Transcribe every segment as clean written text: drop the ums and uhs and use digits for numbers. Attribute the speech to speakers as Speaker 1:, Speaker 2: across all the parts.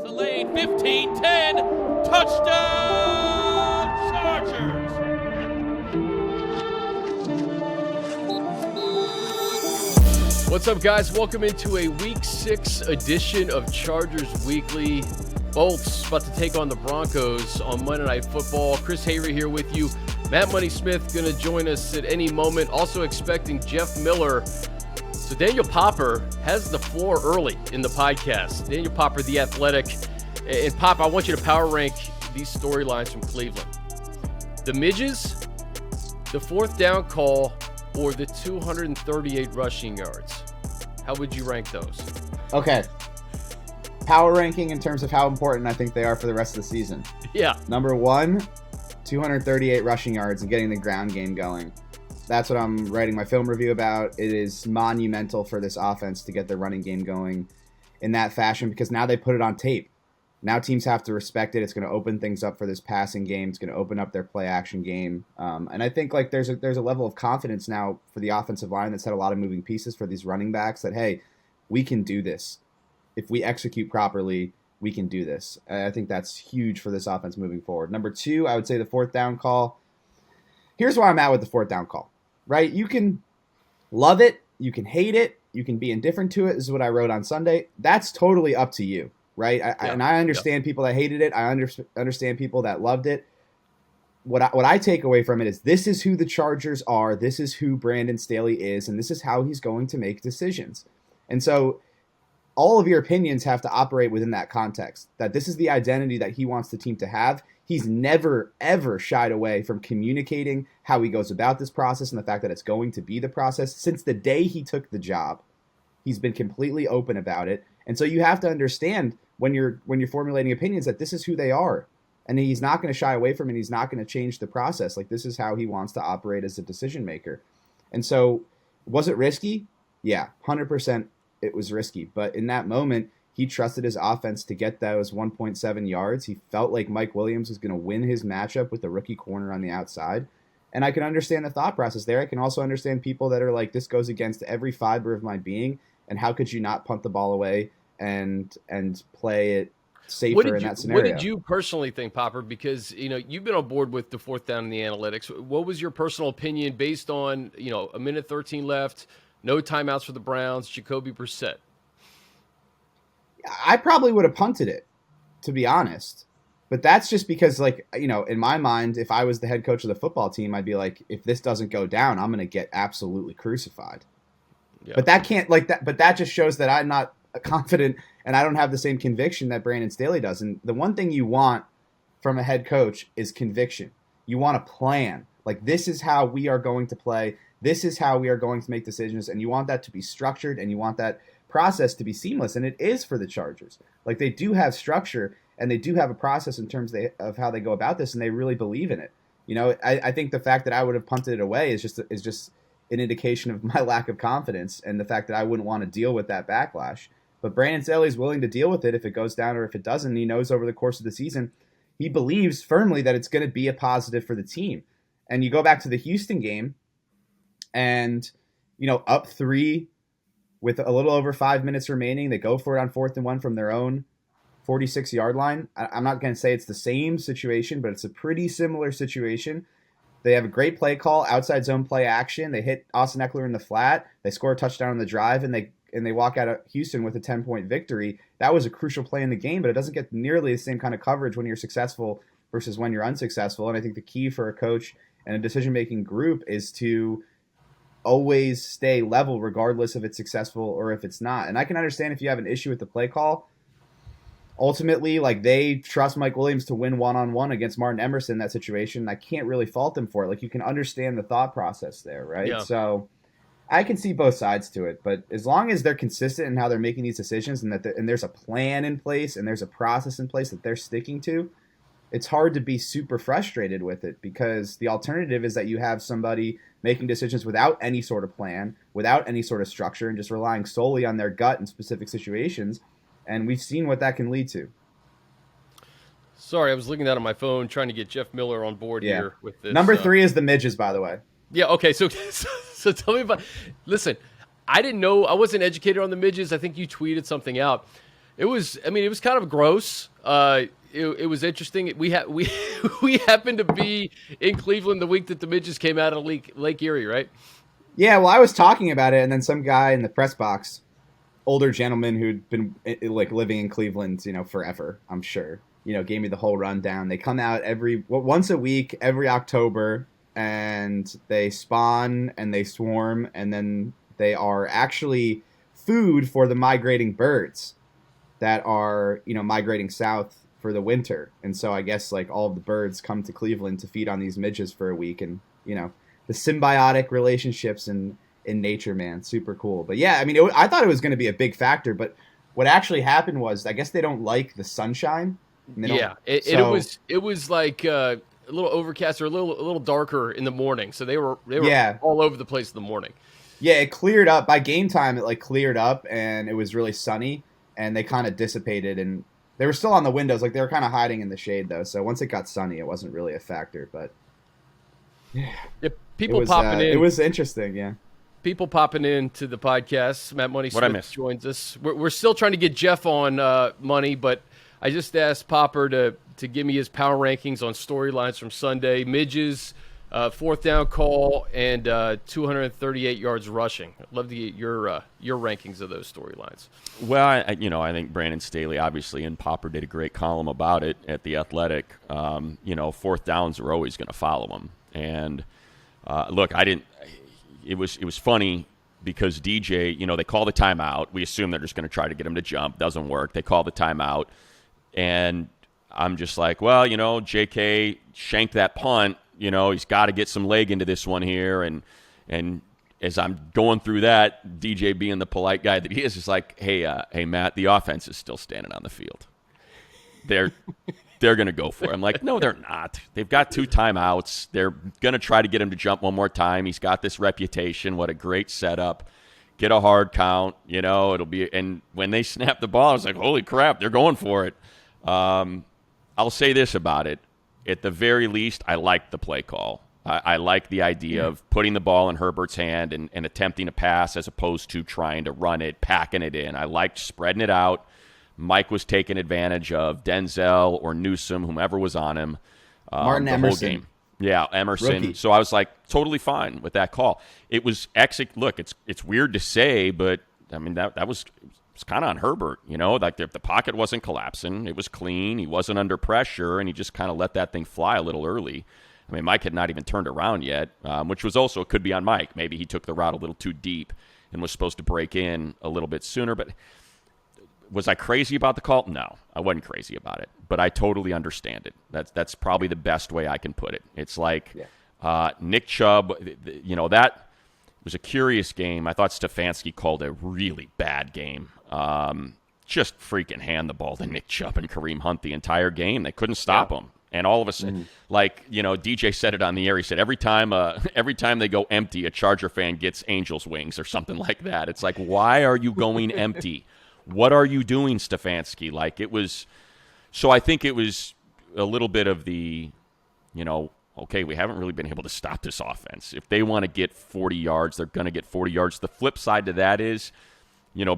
Speaker 1: the lane. 15-10. Touchdown, Chargers. What's up, guys? Welcome into a Week 6 edition of Chargers Weekly. Bolts about to take on the Broncos on Monday Night Football. Chris Hayre here with you. Matt Money Smith going to join us at any moment. Also expecting Jeff Miller. So Daniel Popper has the floor early in the podcast. Daniel Popper, The Athletic. And Pop, I want you to power rank these storylines from Cleveland. The midges, the fourth down call, or the 238 rushing yards. How would you rank those?
Speaker 2: Okay. Power ranking in terms of how important I think they are for the rest of the season.
Speaker 1: Yeah.
Speaker 2: Number 1, 238 rushing yards and getting the ground game going. That's what I'm writing my film review about. It is monumental for this offense to get the running game going in that fashion because now they put it on tape. Now teams have to respect it. It's going to open things up for this passing game. It's going to open up their play action game. And I think like there's a level of confidence now for the offensive line that's had a lot of moving pieces for these running backs that, hey, we can do this. If we execute properly, we can do this. I think that's huge for this offense moving forward. Number 2, I would say the fourth down call. Here's where I'm at with the fourth down call. Right? You can love it. You can hate it. You can be indifferent to it. This is what I wrote on Sunday. That's totally up to you, right? And I understand people that hated it. I understand people that loved it. What I take away from it is this is who the Chargers are. This is who Brandon Staley is, and this is how he's going to make decisions. And so all of your opinions have to operate within that context, that this is the identity that he wants the team to have. He's never, ever shied away from communicating how he goes about this process and the fact that it's going to be the process. Since the day he took the job, he's been completely open about it. And so you have to understand when you're formulating opinions that this is who they are. And he's not going to shy away from it. He's not going to change the process. Like, this is how he wants to operate as a decision maker. And so was it risky? Yeah, 100% it was risky. But in that moment, he trusted his offense to get those 1.7 yards. He felt like Mike Williams was going to win his matchup with the rookie corner on the outside. And I can understand the thought process there. I can also understand people that are like, this goes against every fiber of my being. And how could you not punt the ball away and play it safer in that scenario?
Speaker 1: What did you personally think, Popper? Because, you've been on board with the fourth down in the analytics. What was your personal opinion based on, a minute 13 left, no timeouts for the Browns, Jacoby Brissett?
Speaker 2: I probably would have punted it, to be honest. But that's just because, in my mind, if I was the head coach of the football team, I'd be like, if this doesn't go down, I'm going to get absolutely crucified. Yeah. But that can't, but that just shows that I'm not confident and I don't have the same conviction that Brandon Staley does. And the one thing you want from a head coach is conviction. You want a plan. Like, this is how we are going to play. This is how we are going to make decisions. And you want that to be structured and you want that process to be seamless, and it is for the Chargers. Like, they do have structure and they do have a process in terms of how they go about this, and they really believe in it. I think the fact that I would have punted it away is just an indication of my lack of confidence and the fact that I wouldn't want to deal with that backlash. But Brandon Staley is willing to deal with it if it goes down or if it doesn't. He knows over the course of the season, he believes firmly that it's going to be a positive for the team. And you go back to the Houston game and, up 3 with a little over 5 minutes remaining, they go for it on 4th and 1 from their own 46-yard line. I'm not going to say it's the same situation, but it's a pretty similar situation. They have a great play call, outside zone play action. They hit Austin Ekeler in the flat. They score a touchdown on the drive, and they walk out of Houston with a 10-point victory. That was a crucial play in the game, but it doesn't get nearly the same kind of coverage when you're successful versus when you're unsuccessful. And I think the key for a coach and a decision-making group is to always stay level regardless if it's successful or if it's not. And I can understand if you have an issue with the play call. Ultimately, they trust Mike Williams to win one-on-one against Martin Emerson in that situation. I can't really fault them for it. You can understand the thought process there, right? Yeah. So I can see both sides to it. But as long as they're consistent in how they're making these decisions and and there's a plan in place and there's a process in place that they're sticking to, it's hard to be super frustrated with it, because the alternative is that you have somebody making decisions without any sort of plan, without any sort of structure, and just relying solely on their gut in specific situations. And we've seen what that can lead to.
Speaker 1: Sorry, I was looking down on my phone trying to get Jeff Miller on board here with this.
Speaker 2: Number 3 is the midges, by the way.
Speaker 1: Yeah, okay. So tell me about – listen, I didn't know – I wasn't educated on the midges. I think you tweeted something out. It was kind of gross. It was interesting. We happened to be in Cleveland the week that the midges came out of Lake Erie, right?
Speaker 2: Yeah, well, I was talking about it, and then some guy in the press box, older gentleman who'd been like living in Cleveland, forever, I'm sure, gave me the whole rundown. They come out once a week, every October, and they spawn and they swarm, and then they are actually food for the migrating birds that are, migrating south for the winter. And so I guess like all of the birds come to Cleveland to feed on these midges for a week, and, the symbiotic relationships in nature, man, super cool. But yeah, I thought it was going to be a big factor, but what actually happened was I guess they don't like the sunshine.
Speaker 1: It was like a little overcast or a little darker in the morning, so they were all over the place in the morning.
Speaker 2: Yeah, it cleared up by game time. It like cleared up and it was really sunny, and they kind of dissipated, and they were still on the windows, like they were kind of hiding in the shade though. So once it got sunny, it wasn't really a factor. But yeah,
Speaker 1: people popping in.
Speaker 2: It was interesting, yeah.
Speaker 1: People popping into the podcast. Matt Money Smith joins us. We're still trying to get Jeff on Money, but I just asked Popper to give me his power rankings on storylines from Sunday. Midges, fourth down call, and 238 yards rushing. I'd love to get your rankings of those storylines.
Speaker 3: Well, I think Brandon Staley, obviously, and Popper did a great column about it at The Athletic. Fourth downs are always going to follow them. And look, it was funny because DJ, they call the timeout. We assume they're just going to try to get him to jump. Doesn't work. They call the timeout. And I'm just like, well, JK shanked that punt. He's got to get some leg into this one here. And as I'm going through that, DJ being the polite guy that he is like, hey, Matt, the offense is still standing on the field. They're going to go for it. I'm like, no, they're not. They've got 2 timeouts. They're going to try to get him to jump one more time. He's got this reputation. What a great setup. Get a hard count. It'll be – and when they snap the ball, I was like, holy crap, they're going for it. I'll say this about it. At the very least, I like the play call. I like the idea of putting the ball in Herbert's hand and attempting a pass as opposed to trying to run it, packing it in. I liked spreading it out. Mike was taking advantage of Denzel or Newsome, whomever was on him.
Speaker 2: Martin Emerson.
Speaker 3: Whole game. Yeah, Emerson.
Speaker 2: Rookie.
Speaker 3: So I was like totally fine with that call. It was look, it's weird to say, but that was kind of on Herbert. Like the pocket wasn't collapsing, it was clean. He wasn't under pressure, and he just kind of let that thing fly a little early. Mike had not even turned around yet, which was also could be on Mike. Maybe he took the route a little too deep and was supposed to break in a little bit sooner, but. Was I crazy about the call? No, I wasn't crazy about it, but I totally understand it. That's probably the best way I can put it. It's like Nick Chubb, that was a curious game. I thought Stefanski called a really bad game. Just freaking hand the ball to Nick Chubb and Kareem Hunt the entire game. They couldn't stop him. And all of a sudden, DJ said it on the air. He said every time they go empty, a Charger fan gets angel's wings or something like that. It's like, why are you going empty? What are you doing, Stefanski? So I think it was a little bit of the, okay, we haven't really been able to stop this offense. If they want to get 40 yards, they're going to get 40 yards. The flip side to that is,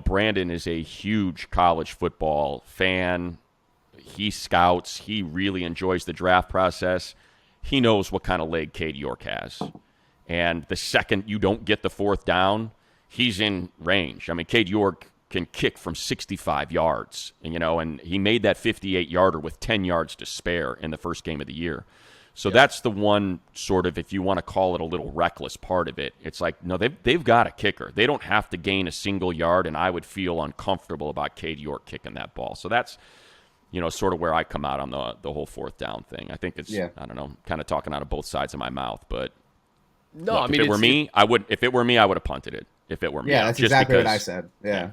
Speaker 3: Brandon is a huge college football fan. He scouts. He really enjoys the draft process. He knows what kind of leg Cade York has. And the second you don't get the fourth down, he's in range. Cade York can kick from 65 yards, and he made that 58-yarder with 10 yards to spare in the first game of the year. So that's the one sort of, if you want to call it a little reckless part of it. It's like, no, they've got a kicker. They don't have to gain a single yard, and I would feel uncomfortable about Cade York kicking that ball. So that's, sort of where I come out on the whole fourth down thing. I think it's, I don't know, kind of talking out of both sides of my mouth, but
Speaker 1: no,
Speaker 3: look, if it were me, I would have punted it. If it were me.
Speaker 2: Yeah, that's exactly what I said. Yeah.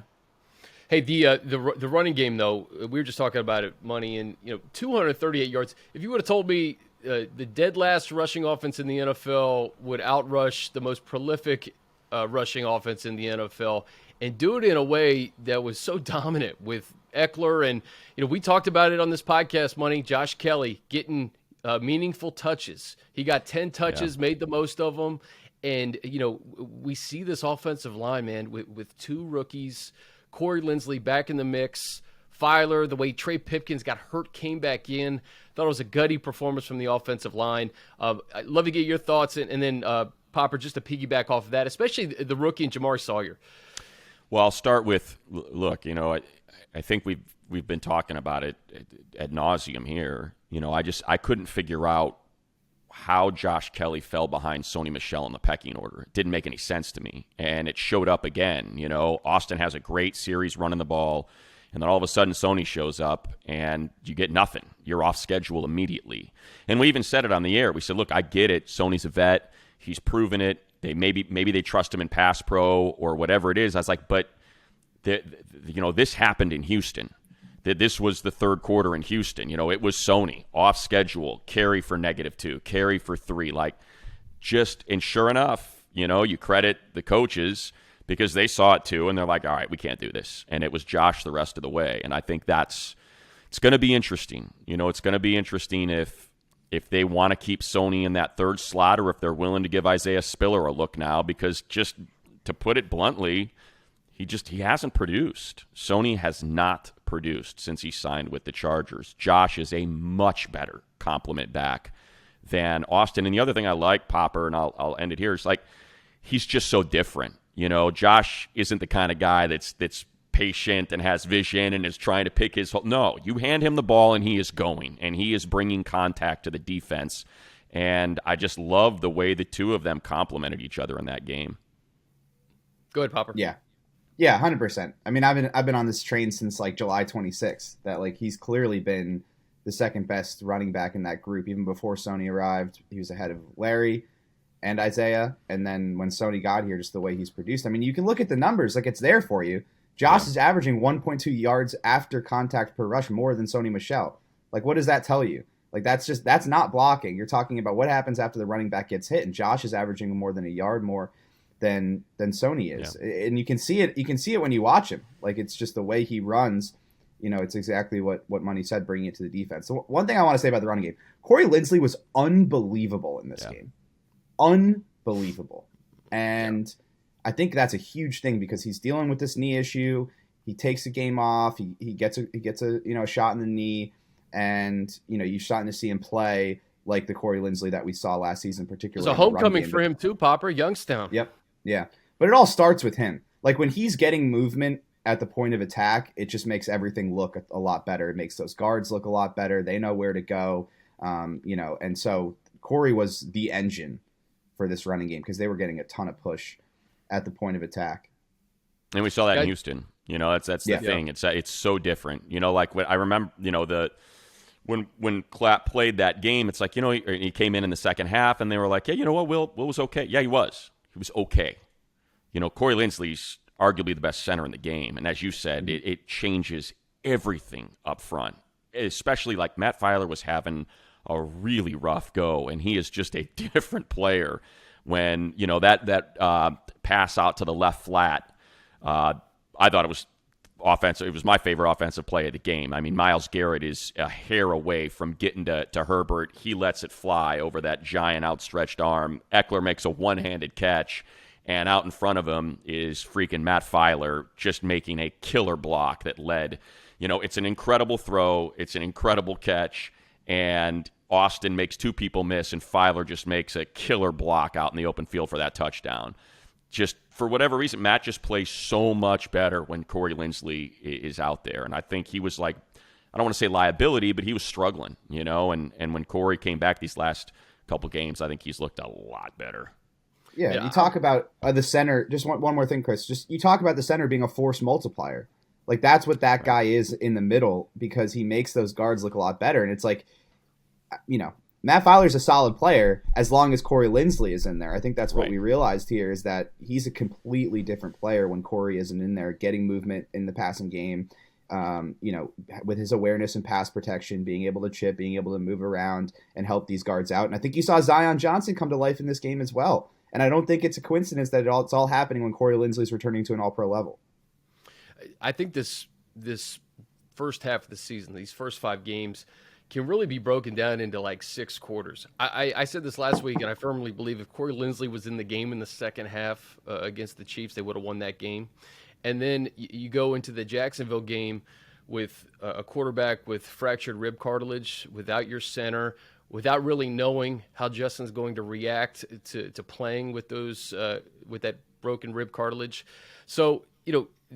Speaker 1: Hey, the running game, though, we were just talking about it, Money, and 238 yards. If you would have told me the dead last rushing offense in the NFL would outrush the most prolific rushing offense in the NFL and do it in a way that was so dominant with Ekeler, and we talked about it on this podcast, Money, Josh Kelley getting meaningful touches. He got 10 touches, made the most of them, and we see this offensive line, man, with 2 rookies. Corey Linsley back in the mix, Filer, the way Trey Pipkins got hurt, came back in. Thought it was a gutty performance from the offensive line. I'd love to get your thoughts, and then Popper, just to piggyback off of that, especially the rookie and Jamari Sawyer.
Speaker 3: Well, I'll start with, look, I think we've been talking about it ad nauseum here. I couldn't figure out how Josh Kelley fell behind Sony Michel in the pecking order. It didn't make any sense to me, and it showed up again. Austin has a great series running the ball, and then all of a sudden Sony shows up, and you get nothing. You're off schedule immediately. And we even said it on the air. We said, look, I get it. Sony's a vet. He's proven it. Maybe they trust him in pass pro or whatever it is. I was like, but this happened in Houston. This was the third quarter in Houston. It was Sony off schedule, carry for -2, carry for 3. And sure enough, you credit the coaches because they saw it too, and they're like, all right, we can't do this. And it was Josh the rest of the way. And I think it's going to be interesting. It's going to be interesting if they want to keep Sony in that third slot or if they're willing to give Isaiah Spiller a look now, because just to put it bluntly, he hasn't produced. Sony has not produced since he signed with the Chargers. Josh is a much better complement back than Austin. And the other thing I like, Popper, and I'll end it here, is he's just so different. Josh isn't the kind of guy that's patient and has vision and is trying to pick his hole. No, you hand him the ball and he is going, and he is bringing contact to the defense. And I just love the way the two of them complemented each other in that game.
Speaker 1: Go ahead, Popper.
Speaker 2: Yeah, 100%. I mean, I've been on this train since July 26th. That he's clearly been the second best running back in that group. Even before Sony arrived, he was ahead of Larry and Isaiah. And then when Sony got here, just the way he's produced. I mean, you can look at the numbers, it's there for you. Josh is averaging 1.2 yards after contact per rush more than Sony Michel. What does that tell you? That's not blocking. You're talking about what happens after the running back gets hit, and Josh is averaging more than a yard more than Sony is. Yeah. And you can see it. You can see it when you watch him. It's just the way he runs. It's exactly what Money said, bringing it to the defense. So one thing I want to say about the running game, Corey Lindsley was unbelievable in this game. Unbelievable. And I think that's a huge thing because he's dealing with this knee issue. He takes a game off. He gets a shot in the knee, and you're starting to see him play like the Corey Linsley that we saw last season, particularly.
Speaker 1: It's a homecoming for him too, Popper, Youngstown.
Speaker 2: Yep. Yeah. But it all starts with him. When he's getting movement at the point of attack, it just makes everything look a lot better. It makes those guards look a lot better. They know where to go. And so Corey was the engine for this running game because they were getting a ton of push at the point of attack. And
Speaker 3: we saw that in Houston. That's the thing. It's so different. When I remember, when Clapp played that game, it's he came in the second half and they were like, yeah, you know what, Will was okay. Yeah, he was. He was okay. Corey Linsley's arguably the best center in the game. And as you said, it changes everything up front, especially Matt Filer was having a really rough go, and he is just a different player. When, that pass out to the left flat, I thought it was offensive. It was my favorite offensive play of the game. I mean, Myles Garrett is a hair away from getting to Herbert. He lets it fly over that giant outstretched arm. Ekeler makes a one-handed catch, and out in front of him is freaking Matt Filer just making a killer block that led. It's an incredible throw. It's an incredible catch, and Austin makes two people miss, and Filer just makes a killer block out in the open field for that touchdown. Just for whatever reason, Matt just plays so much better when Corey Linsley is out there. And I think he was I don't want to say liability, but he was struggling, and when Corey came back these last couple games, I think he's looked a lot better.
Speaker 2: Yeah. You talk about the center. Just one more thing, Chris. You talk about the center being a force multiplier. That's what that guy is in the middle, because he makes those guards look a lot better. And it's Matt Filer's a solid player as long as Corey Linsley is in there. I think that's what we realized here, is that he's a completely different player when Corey isn't in there, getting movement in the passing game, with his awareness and pass protection, being able to chip, being able to move around and help these guards out. And I think you saw Zion Johnson come to life in this game as well. And I don't think it's a coincidence that it's all happening when Corey Linsley's returning to an all-pro level.
Speaker 1: I think this first half of the season, these first 5 games, can really be broken down into 6 quarters. I said this last week, and I firmly believe if Corey Linsley was in the game in the second half against the Chiefs, they would have won that game. And then you go into the Jacksonville game with a quarterback with fractured rib cartilage, without your center, without really knowing how Justin's going to react to playing with those with that broken rib cartilage. So,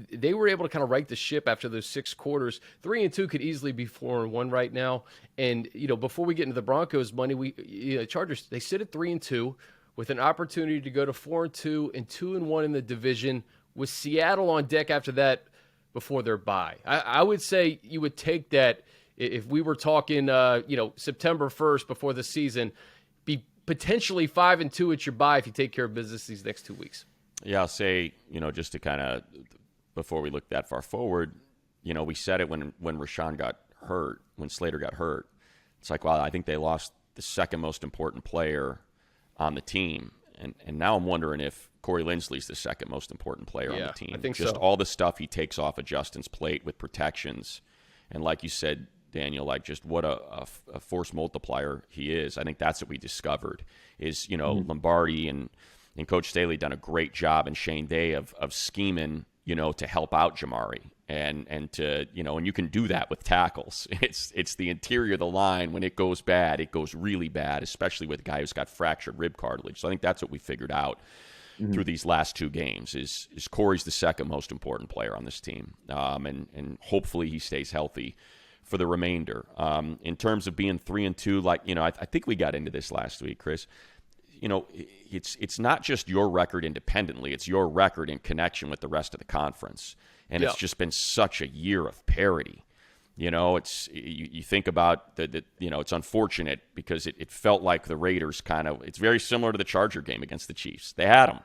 Speaker 1: they were able to kind of right the ship after those 6 quarters. 3-2 could easily be 4-1 right now. And, before we get into the Broncos money, Chargers, they sit at 3-2 with an opportunity to go to 4-2 and 2-1 in the division, with Seattle on deck after that before their bye. I would say you would take that if we were talking, September 1st before the season, be potentially 5-2 at your bye if you take care of business these next 2 weeks.
Speaker 3: Yeah, I'll say, just to kind of, before we look that far forward, we said it when Rashawn got hurt, when Slater got hurt. It's like, wow, I think they lost the second most important player on the team. And now I'm wondering if Corey Lindsley's the second most important player on the team.
Speaker 1: I think
Speaker 3: just
Speaker 1: so.
Speaker 3: All the stuff he takes off of Justin's plate with protections. And like you said, Daniel, like just what a force multiplier he is. I think that's what we discovered is, Lombardi and Coach Staley done a great job, and Shane Day of scheming, to help out Jamari and to, and you can do that with tackles. It's the interior of the line. When it goes bad, it goes really bad, especially with a guy who's got fractured rib cartilage. So I think that's what we figured out through these last 2 games is Corey's the second most important player on this team. And hopefully he stays healthy for the remainder. In terms of being 3-2, I think we got into this last week, Chris. It's not just your record independently; it's your record in connection with the rest of the conference, and It's just been such a year of parity. It's you think about the it's unfortunate because it felt like the Raiders it's very similar to the Charger game against the Chiefs. They had them.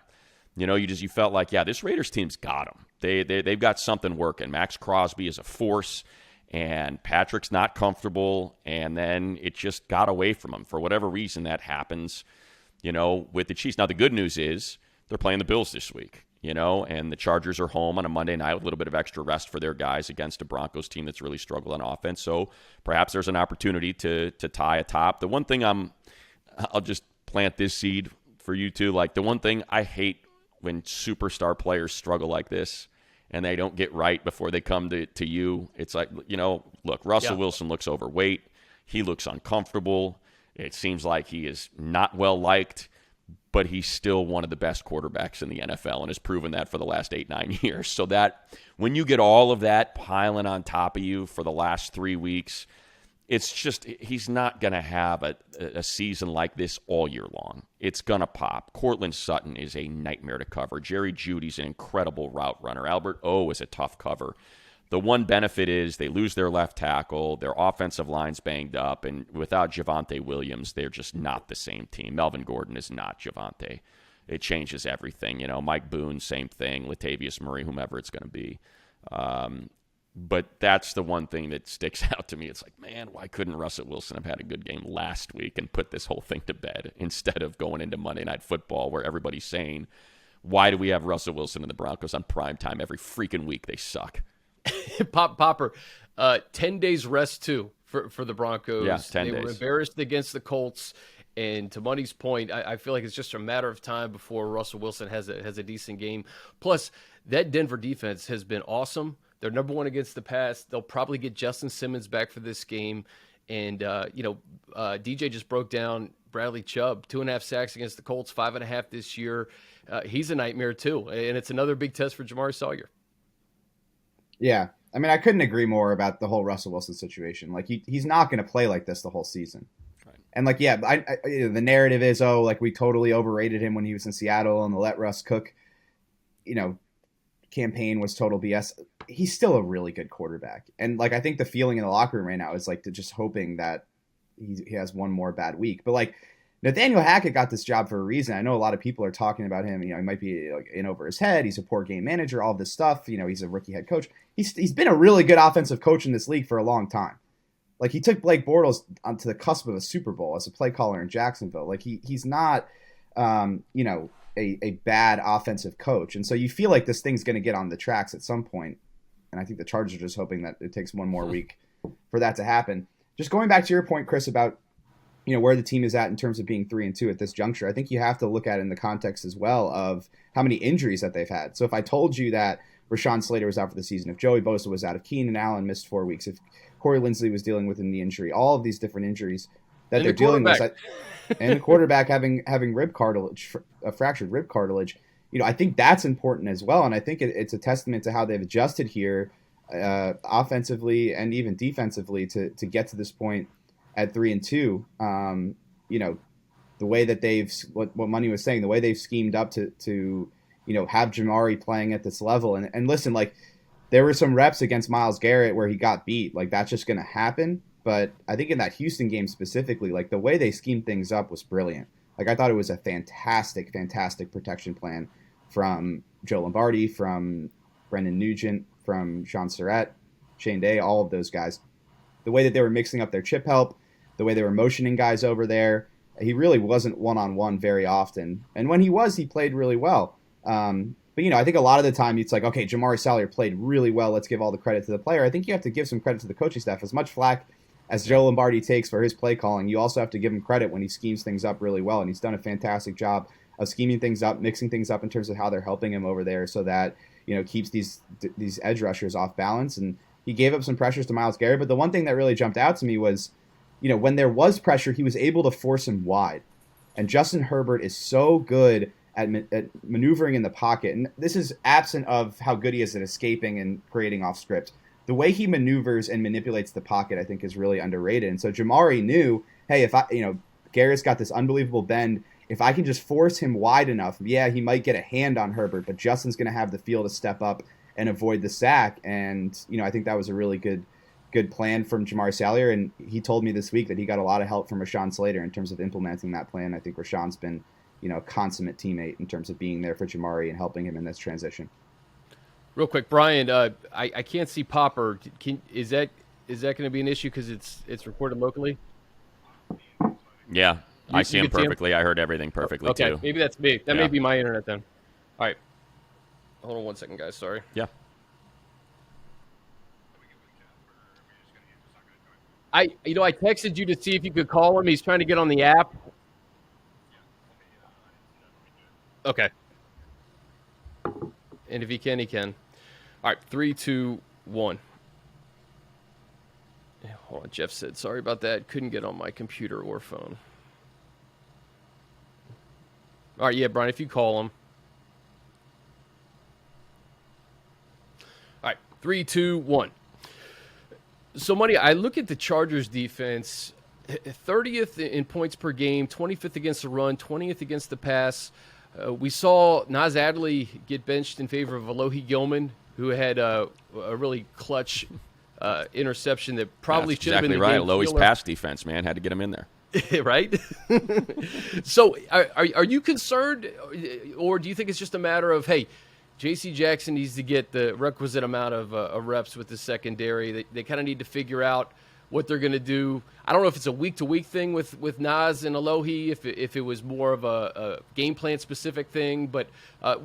Speaker 3: You felt like, yeah, this Raiders team's got them. They've got something working. Max Crosby is a force. And Patrick's not comfortable, and then it just got away from him. For whatever reason, that happens, with the Chiefs. Now, the good news is they're playing the Bills this week, and the Chargers are home on a Monday night with a little bit of extra rest for their guys against a Broncos team that's really struggled on offense. So perhaps there's an opportunity to tie atop. The one thing I'll just plant this seed for you too. Like, the one thing I hate when superstar players struggle like this, and they don't get right before they come to you. It's like, look, Russell Wilson looks overweight. He looks uncomfortable. It seems like he is not well liked, but he's still one of the best quarterbacks in the NFL and has proven that for the last 8-9 years. So that when you get all of that piling on top of you for the last 3 weeks, it's just he's not going to have a season like this all year long. It's going to pop. Cortland Sutton is a nightmare to cover. Jerry Jeudy's an incredible route runner. Albert O is a tough cover. The one benefit is they lose their left tackle. Their offensive line's banged up. And without Javonte Williams, they're just not the same team. Melvin Gordon is not Javonte. It changes everything. Mike Boone, same thing. Latavius Murray, whomever it's going to be. But that's the one thing that sticks out to me. It's like, man, why couldn't Russell Wilson have had a good game last week and put this whole thing to bed instead of going into Monday Night Football where everybody's saying, why do we have Russell Wilson and the Broncos on primetime every freaking week? They suck.
Speaker 1: Popper, 10 days rest too for the Broncos.
Speaker 3: Yeah, 10
Speaker 1: days.
Speaker 3: They
Speaker 1: were embarrassed against the Colts. And to Money's point, I feel like it's just a matter of time before Russell Wilson has a decent game. Plus, that Denver defense has been awesome. They're number 1 against the pass. They'll probably get Justin Simmons back for this game. And, DJ just broke down Bradley Chubb, 2.5 sacks against the Colts, 5.5 this year. He's a nightmare too. And it's another big test for Jamari Sawyer.
Speaker 2: Yeah. I mean, I couldn't agree more about the whole Russell Wilson situation. Like, he's not going to play like this the whole season. Right. And, like, yeah, the narrative is, we totally overrated him when he was in Seattle and the let Russ cook, campaign was total BS. He's still a really good quarterback. And, like, I think the feeling in the locker room right now is, like, to just hoping that he has one more bad week. But, like, Nathaniel Hackett got this job for a reason. I know a lot of people are talking about him. He might be like in over his head. He's a poor game manager, all this stuff. He's a rookie head coach. He's been a really good offensive coach in this league for a long time. Like, he took Blake Bortles onto the cusp of a Super Bowl as a play caller in Jacksonville. Like, he's not, a bad offensive coach. And so you feel like this thing's going to get on the tracks at some point. And I think the Chargers are just hoping that it takes one more week for that to happen. Just going back to your point, Chris, about where the team is at in terms of being 3-2 at this juncture, I think you have to look at it in the context as well of how many injuries that they've had. So if I told you that Rashawn Slater was out for the season, if Joey Bosa was out, if Keenan Allen missed 4 weeks, if Corey Linsley was dealing with a knee injury, all of these different injuries that they're dealing with, and the quarterback having rib cartilage, a fractured rib cartilage, I think that's important as well. And I think it's a testament to how they've adjusted here, offensively and even defensively, to get to this point at 3-2. The way that what Money was saying, the way they've schemed up to have Jamari playing at this level. And listen, like, there were some reps against Myles Garrett where he got beat. Like, that's just going to happen. But I think in that Houston game specifically, like, the way they schemed things up was brilliant. Like, I thought it was a fantastic, fantastic protection plan from Joe Lombardi, from Brendan Nugent, from Sean Surratt, Shane Day, all of those guys. The way that they were mixing up their chip help, the way they were motioning guys over there, he really wasn't one-on-one very often. And when he was, he played really well. But, I think a lot of the time it's like, okay, Jamari Salyer played really well. Let's give all the credit to the player. I think you have to give some credit to the coaching staff. As much flack as Joe Lombardi takes for his play calling, you also have to give him credit when he schemes things up really well. And he's done a fantastic job of scheming things up, mixing things up in terms of how they're helping him over there, so that, keeps these edge rushers off balance. And he gave up some pressures to Myles Garrett. But the one thing that really jumped out to me was, when there was pressure, he was able to force him wide. And Justin Herbert is so good at maneuvering in the pocket. And this is absent of how good he is at escaping and creating off script. The way he maneuvers and manipulates the pocket, I think, is really underrated. And so Jamari knew, hey, if Garrett's got this unbelievable bend, if I can just force him wide enough, yeah, he might get a hand on Herbert, but Justin's going to have the feel to step up and avoid the sack. And, I think that was a really good plan from Jamari Salyer. And he told me this week that he got a lot of help from Rashawn Slater in terms of implementing that plan. I think Rashawn's been, a consummate teammate in terms of being there for Jamari and helping him in this transition.
Speaker 1: Real quick, Brian, I can't see Popper. Is that going to be an issue because it's recorded locally?
Speaker 3: Yeah, I see him perfectly. I heard everything perfectly,
Speaker 1: okay,
Speaker 3: too.
Speaker 1: Maybe that's me. That may be my internet then. All right. Hold on 1 second, guys. Sorry.
Speaker 3: Yeah.
Speaker 1: I texted you to see if you could call him. He's trying to get on the app. Okay. And if he can, he can. All right, 3, 2, 1. Hold on, Jeff said, sorry about that. Couldn't get on my computer or phone. All right, yeah, Brian, if you call him. All right, 3, 2, 1. So, Money, I look at the Chargers defense, 30th in points per game, 25th against the run, 20th against the pass. We saw Nas Adderley get benched in favor of Alohi Gilman, who had a really clutch interception that probably should have been the
Speaker 3: right.
Speaker 1: game
Speaker 3: Alohi's
Speaker 1: killer.
Speaker 3: pass defense, man, had to get him in there.
Speaker 1: Right? So are you concerned, or do you think it's just a matter of, hey, J.C. Jackson needs to get the requisite amount of reps with the secondary? They kind of need to figure out what they're going to do. I don't know if it's a week-to-week thing with Nas and Alohi, if it was more of a game plan-specific thing. But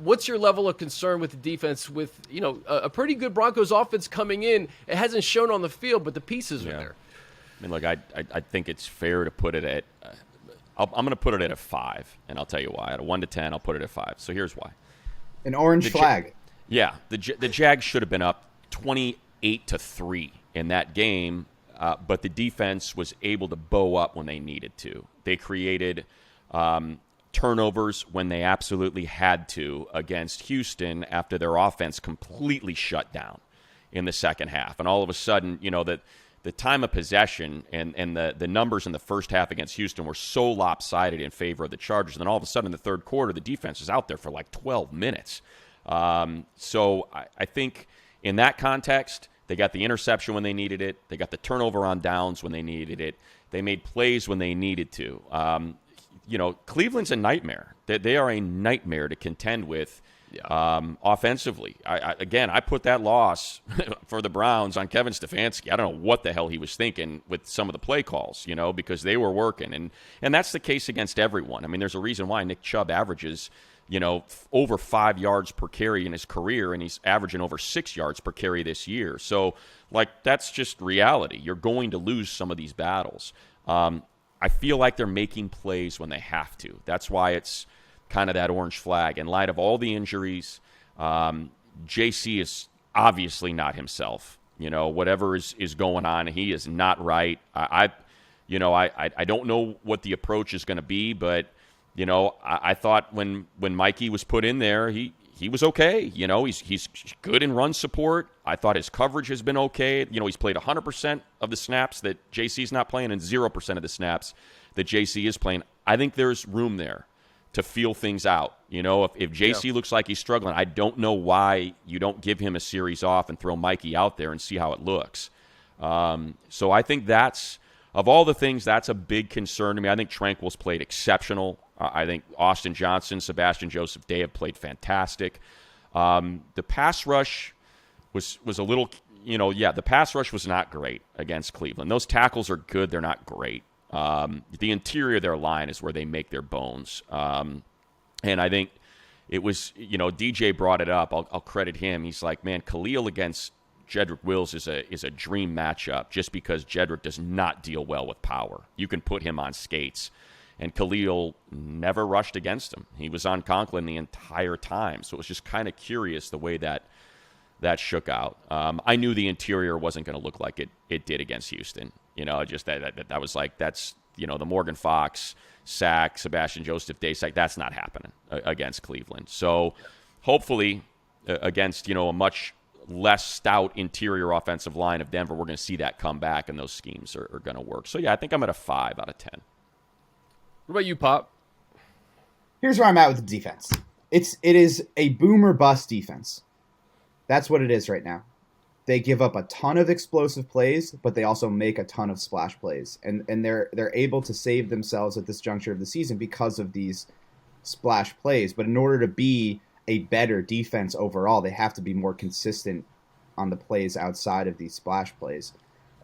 Speaker 1: what's your level of concern with the defense with, a pretty good Broncos offense coming in? It hasn't shown on the field, but the pieces are there.
Speaker 3: I mean, look, I think it's fair to put it at I'm going to put it at a 5, and I'll tell you why. At a 1 to 10, I'll put it at 5. So here's why.
Speaker 2: An orange flag.
Speaker 3: Yeah, the Jags should have been up 28-3 in that game. But the defense was able to bow up when they needed to. They created turnovers when they absolutely had to against Houston after their offense completely shut down in the second half. And all of a sudden, the time of possession and the numbers in the first half against Houston were so lopsided in favor of the Chargers. And then all of a sudden in the third quarter, the defense is out there for like 12 minutes. So I think in that context, they got the interception when they needed it. They got the turnover on downs when they needed it. They made plays when they needed to. Cleveland's a nightmare. They are a nightmare to contend with offensively. I put that loss for the Browns on Kevin Stefanski. I don't know what the hell he was thinking with some of the play calls, because they were working. And that's the case against everyone. I mean, there's a reason why Nick Chubb averages over 5 yards per carry in his career, and he's averaging over 6 yards per carry this year. So, that's just reality. You're going to lose some of these battles. I feel like they're making plays when they have to. That's why it's kind of that orange flag. In light of all the injuries, JC is obviously not himself. Whatever is going on, he is not right. I don't know what the approach is going to be, but I thought when Mikey was put in there, he was okay. He's good in run support. I thought his coverage has been okay. He's played 100% of the snaps that JC's not playing and 0% of the snaps that JC is playing. I think there's room there to feel things out. If JC looks like he's struggling, I don't know why you don't give him a series off and throw Mikey out there and see how it looks. So I think of all the things, that's a big concern to me. I think Tranquil's played exceptional. I think Austin Johnson, Sebastian Joseph Day have played fantastic. The pass rush was a little, the pass rush was not great against Cleveland. Those tackles are good. They're not great. The interior of their line is where they make their bones. And I think it was, DJ brought it up. I'll credit him. He's like, man, Khalil against Jedrick Wills is a dream matchup just because Jedrick does not deal well with power. You can put him on skates. And Khalil never rushed against him. He was on Conklin the entire time. So it was just kind of curious the way that shook out. I knew the interior wasn't going to look like it did against Houston. Just that was like, that's, the Morgan Fox sack, Sebastian Joseph Day sack, that's not happening against Cleveland. So hopefully against, a much less stout interior offensive line of Denver, we're going to see that come back and those schemes are going to work. So, yeah, I think I'm at a 5 out of 10.
Speaker 1: What about you, Pop?
Speaker 2: Here's where I'm at with the defense. It is a boom or bust defense. That's what it is right now. They give up a ton of explosive plays, but they also make a ton of splash plays. And they're able to save themselves at this juncture of the season because of these splash plays. But in order to be a better defense overall, they have to be more consistent on the plays outside of these splash plays.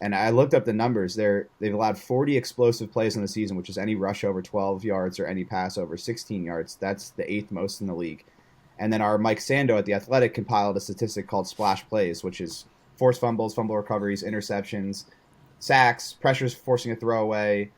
Speaker 2: And I looked up the numbers. They've allowed 40 explosive plays in the season, which is any rush over 12 yards or any pass over 16 yards. That's the 8th most in the league. And then our Mike Sando at The Athletic compiled a statistic called splash plays, which is forced fumbles, fumble recoveries, interceptions, sacks, pressures forcing a throwaway,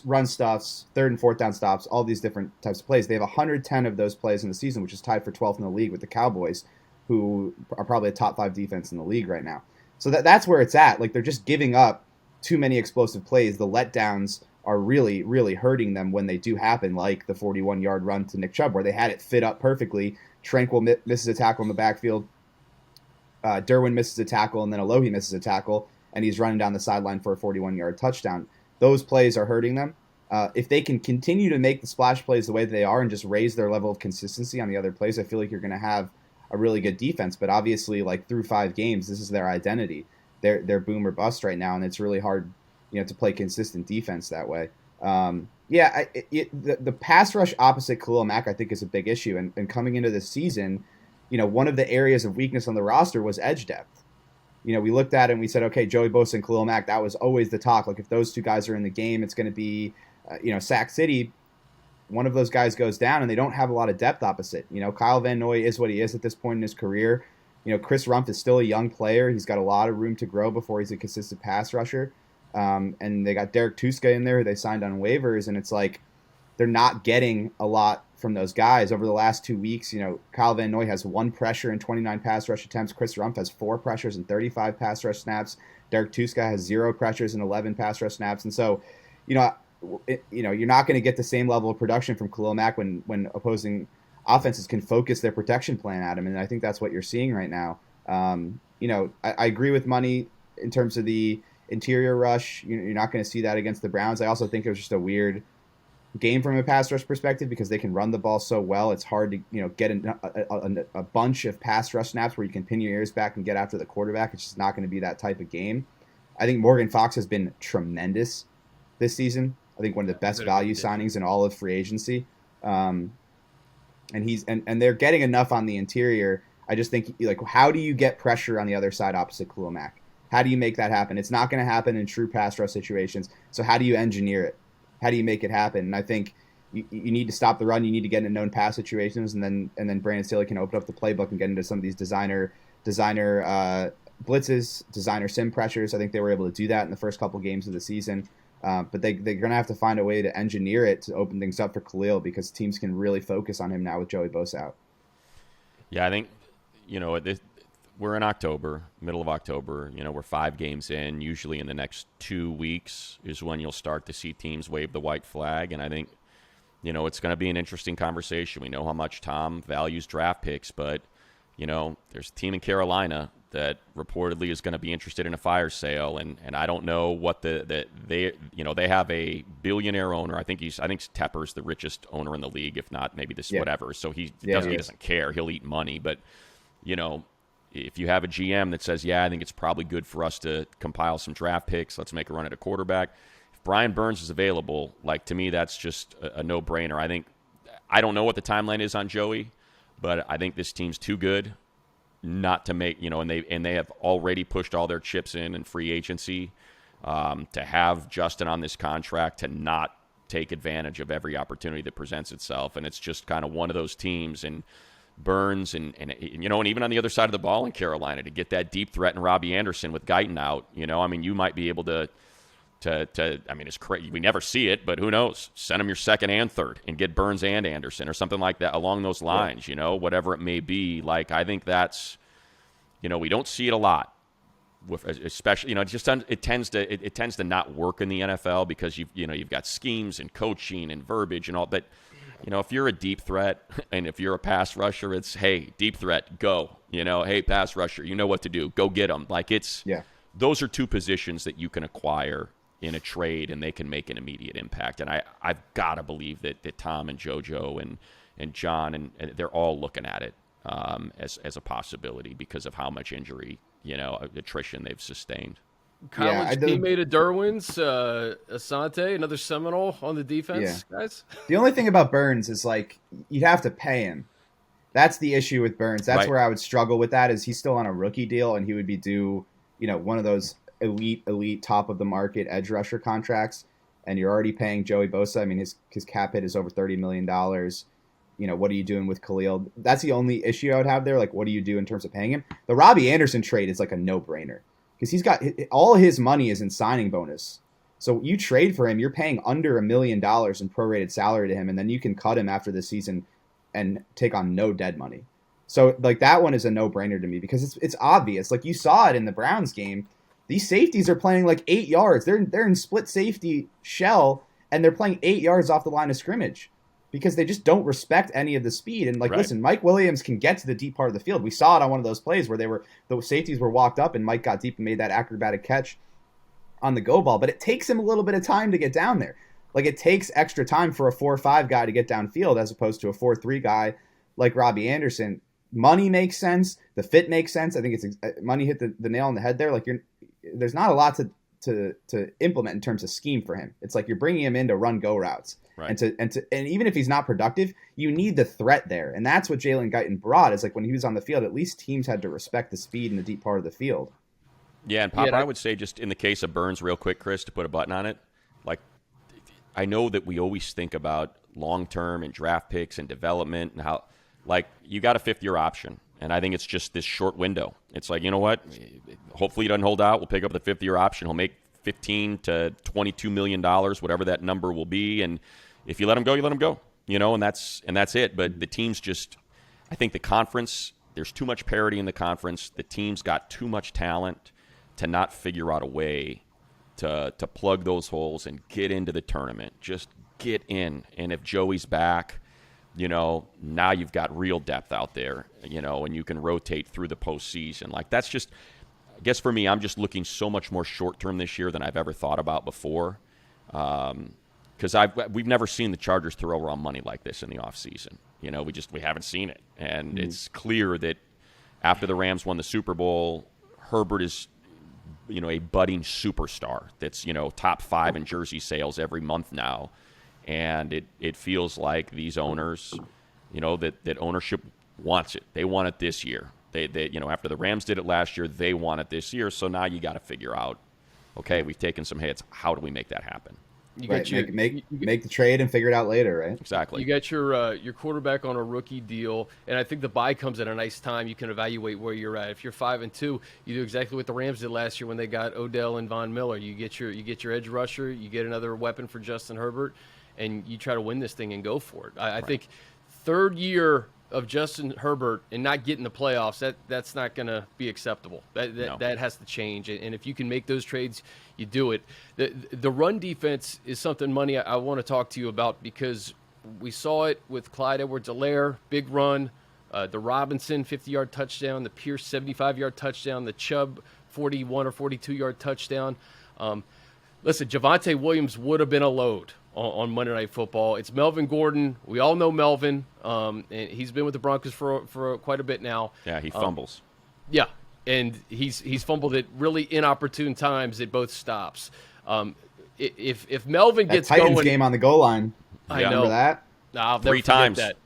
Speaker 2: run stuffs, 3rd and 4th down stops, all these different types of plays. They have 110 of those plays in the season, which is tied for 12th in the league with the Cowboys, who are probably a top 5 defense in the league right now. So that's where it's at. Like, they're just giving up too many explosive plays. The letdowns are really, really hurting them when they do happen, like the 41-yard run to Nick Chubb, where they had it fit up perfectly. Tranquil misses a tackle in the backfield. Derwin misses a tackle, and then Alohi misses a tackle, and he's running down the sideline for a 41-yard touchdown. Those plays are hurting them. If they can continue to make the splash plays the way that they are and just raise their level of consistency on the other plays, I feel like you're going to have a really good defense. But obviously, like, through 5 games, this is their identity. They're boom or bust right now, and it's really hard, to play consistent defense that way. The pass rush opposite Khalil Mack, I think, is a big issue. And coming into this season, one of the areas of weakness on the roster was edge depth. We looked at it and we said, okay, Joey Bosa and Khalil Mack, that was always the talk. Like, if those two guys are in the game, it's going to be, Sac City. One of those guys goes down, and they don't have a lot of depth opposite. Kyle Van Noy is what he is at this point in his career. Chris Rumph is still a young player. He's got a lot of room to grow before he's a consistent pass rusher. And they got Derek Tuska in there, who they signed on waivers, and it's like they're not getting a lot from those guys. Over the last 2 weeks, Kyle Van Noy has 1 pressure and 29 pass rush attempts. Chris Rumph has 4 pressures and 35 pass rush snaps. Derek Tuska has 0 pressures and 11 pass rush snaps. And so, you're not going to get the same level of production from Khalil Mack when opposing offenses can focus their protection plan at him. And I think that's what you're seeing right now. I agree with Money in terms of the interior rush. You're not going to see that against the Browns. I also think it was just a weird game from a pass rush perspective because they can run the ball so well. It's hard to get a bunch of pass rush snaps where you can pin your ears back and get after the quarterback. It's just not going to be that type of game. I think Morgan Fox has been tremendous this season. I think one of the best value signings in all of free agency. And they're getting enough on the interior. I just think, how do you get pressure on the other side opposite Khalil Mack? How do you make that happen? It's not going to happen in true pass rush situations. So how do you engineer it? How do you make it happen? And I think you need to stop the run. You need to get into known pass situations, and then Brandon Staley can open up the playbook and get into some of these designer blitzes, designer sim pressures. I think they were able to do that in the first couple games of the season. But they're going to have to find a way to engineer it to open things up for Khalil because teams can really focus on him now with Joey Bosa out.
Speaker 3: Yeah, I think, we're in October, middle of October. We're 5 games in. Usually in the next 2 weeks is when you'll start to see teams wave the white flag. And I think, it's going to be an interesting conversation. We know how much Tom values draft picks, but, there's a team in Carolina that reportedly is going to be interested in a fire sale. And I don't know what they have a billionaire owner. I think Tepper's the richest owner in the league, if not maybe whatever. So he doesn't care. He'll eat money. But, if you have a GM that says, I think it's probably good for us to compile some draft picks, let's make a run at a quarterback. If Brian Burns is available, to me, that's just a no-brainer. I don't know what the timeline is on Joey, but I think this team's too good not to make, and they have already pushed all their chips in free agency, to have Justin on this contract, to not take advantage of every opportunity that presents itself. And it's just kind of one of those teams, and Burns and even on the other side of the ball in Carolina, to get that deep threat in Robbie Anderson with Guyton out, you might be able to it's crazy. We never see it, but who knows? Send him your second and third and get Burns and Anderson or something like that along those lines, whatever it may be. I think that's, we don't see it a lot. Especially, it tends to not work in the NFL because you've got schemes and coaching and verbiage and all. But if you're a deep threat and if you're a pass rusher, it's, hey, deep threat, go. Hey, pass rusher, you know what to do. Go get them. Those are 2 positions that you can acquire in a trade, and they can make an immediate impact. And I've got to believe that Tom and JoJo and John and they're all looking at it as a possibility because of how much injury, attrition they've sustained.
Speaker 1: College teammate of Derwin's, Asante, another Seminole on the defense, guys.
Speaker 2: The only thing about Burns is you'd have to pay him. That's the issue with Burns. That's where I would struggle with that, is he's still on a rookie deal and he would be due, one of those elite top of the market edge rusher contracts, and you're already paying Joey Bosa. His cap hit is over $30 million. What are you doing with Khalil? That's the only issue I would have there. What do you do in terms of paying him? The Robbie Anderson trade is a no-brainer because he's got all his money is in signing bonus. So you trade for him, you're paying under $1 million in prorated salary to him, and then you can cut him after the season and take on no dead money. So that one is a no-brainer to me because it's obvious. You saw it in the Browns game. These safeties are playing 8 yards. They're in split safety shell, and they're playing 8 yards off the line of scrimmage because they just don't respect any of the speed. And listen, Mike Williams can get to the deep part of the field. We saw it on one of those plays where the safeties were walked up and Mike got deep and made that acrobatic catch on the go ball. But it takes him a little bit of time to get down there. It takes extra time for a 4-5 guy to get downfield as opposed to a 4-3 guy like Robbie Anderson. Money makes sense. The fit makes sense. I think money hit the nail on the head there. There's not a lot to implement in terms of scheme for him. It's you're bringing him in to run go routes, and even if he's not productive, you need the threat there, and that's what Jalen Guyton brought. Is when he was on the field, at least teams had to respect the speed in the deep part of the field.
Speaker 3: Yeah, and Papa, I would say just in the case of Burns, real quick, Chris, to put a button on it, I know that we always think about long term and draft picks and development and how you got a 5th-year option. And I think it's just this short window. It's you know what? Hopefully he doesn't hold out. We'll pick up the 5th-year option. He'll make $15 to $22 million, whatever that number will be. And if you let him go, you let him go. And that's it. But the teams I think the conference, there's too much parity in the conference. The team's got too much talent to not figure out a way to plug those holes and get into the tournament. Just get in. And if Joey's back, now you've got real depth out there, and you can rotate through the postseason. That's just, I guess for me, I'm just looking so much more short-term this year than I've ever thought about before. Because we've never seen the Chargers throw around money like this in the offseason. We haven't seen it. And it's clear that after the Rams won the Super Bowl, Herbert is, a budding superstar that's, top 5 in jersey sales every month now. And it feels like these owners, that ownership wants it. They want it this year. They after the Rams did it last year, they want it this year. So now you got to figure out, okay, we've taken some hits. How do we make that happen?
Speaker 2: Make the trade and figure it out later, right?
Speaker 3: Exactly.
Speaker 1: You got your quarterback on a rookie deal, and I think the bye comes at a nice time. You can evaluate where you're at. If you're 5-2, you do exactly what the Rams did last year when they got Odell and Von Miller. You get your edge rusher, you get another weapon for Justin Herbert, and you try to win this thing and go for it. I think third year of Justin Herbert and not getting the playoffs, that's not going to be acceptable. That has to change. And if you can make those trades, you do it. The run defense is something, Money, I want to talk to you about, because we saw it with Clyde Edwards-Helaire, big run, the Robinson 50-yard touchdown, the Pierce 75-yard touchdown, the Chubb 41 or 42-yard touchdown. Listen, Javonte Williams would have been a load on Monday Night Football. It's Melvin Gordon. We all know Melvin. And he's been with the Broncos for quite a bit now.
Speaker 3: Yeah, he fumbles.
Speaker 1: Yeah, and he's fumbled at really inopportune times at both stops. If Melvin gets
Speaker 2: Titans
Speaker 1: going,
Speaker 2: game on the goal line.
Speaker 1: I know
Speaker 2: Remember that?
Speaker 1: I'll never
Speaker 3: 3
Speaker 1: forget
Speaker 3: times.
Speaker 1: that.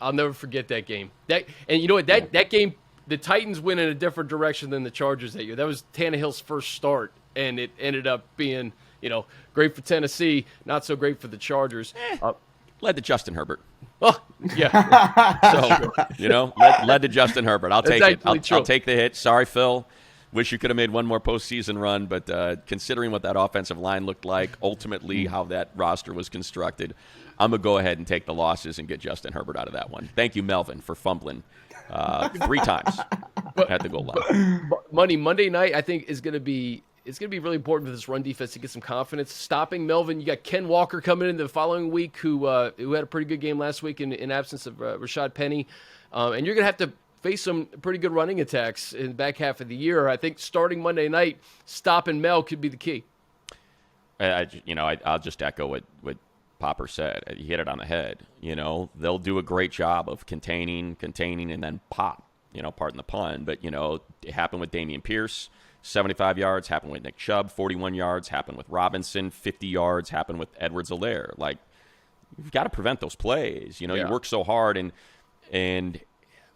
Speaker 1: I'll never forget that game. And you know what? That game, the Titans went in a different direction than the Chargers that year. That was Tannehill's first start, and it ended up being, great for Tennessee, not so great for the Chargers.
Speaker 3: Led to Justin Herbert.
Speaker 1: Oh, yeah.
Speaker 3: So, led to Justin Herbert. I'll take it. I'll take the hit. Sorry, Phil. Wish you could have made one more postseason run, but considering what that offensive line looked like, ultimately how that roster was constructed, I'm going to go ahead and take the losses and get Justin Herbert out of that one. Thank you, Melvin, for fumbling 3 times at the goal line.
Speaker 1: Monday night, I think, is going to be really important for this run defense to get some confidence. Stopping Melvin, you got Ken Walker coming in the following week, who had a pretty good game last week in absence of Rashad Penny. And you're going to have to face some pretty good running attacks in the back half of the year. I think starting Monday night, stopping Mel could be the key.
Speaker 3: I'll just echo what Popper said. He hit it on the head. They'll do a great job of containing, and then pop, pardon the pun. But, it happened with Dameon Pierce, 75 yards, happened with Nick Chubb, 41 yards, happened with Robinson, 50 yards, happened with Edwards-Helaire. Like, you've got to prevent those plays. You work so hard, and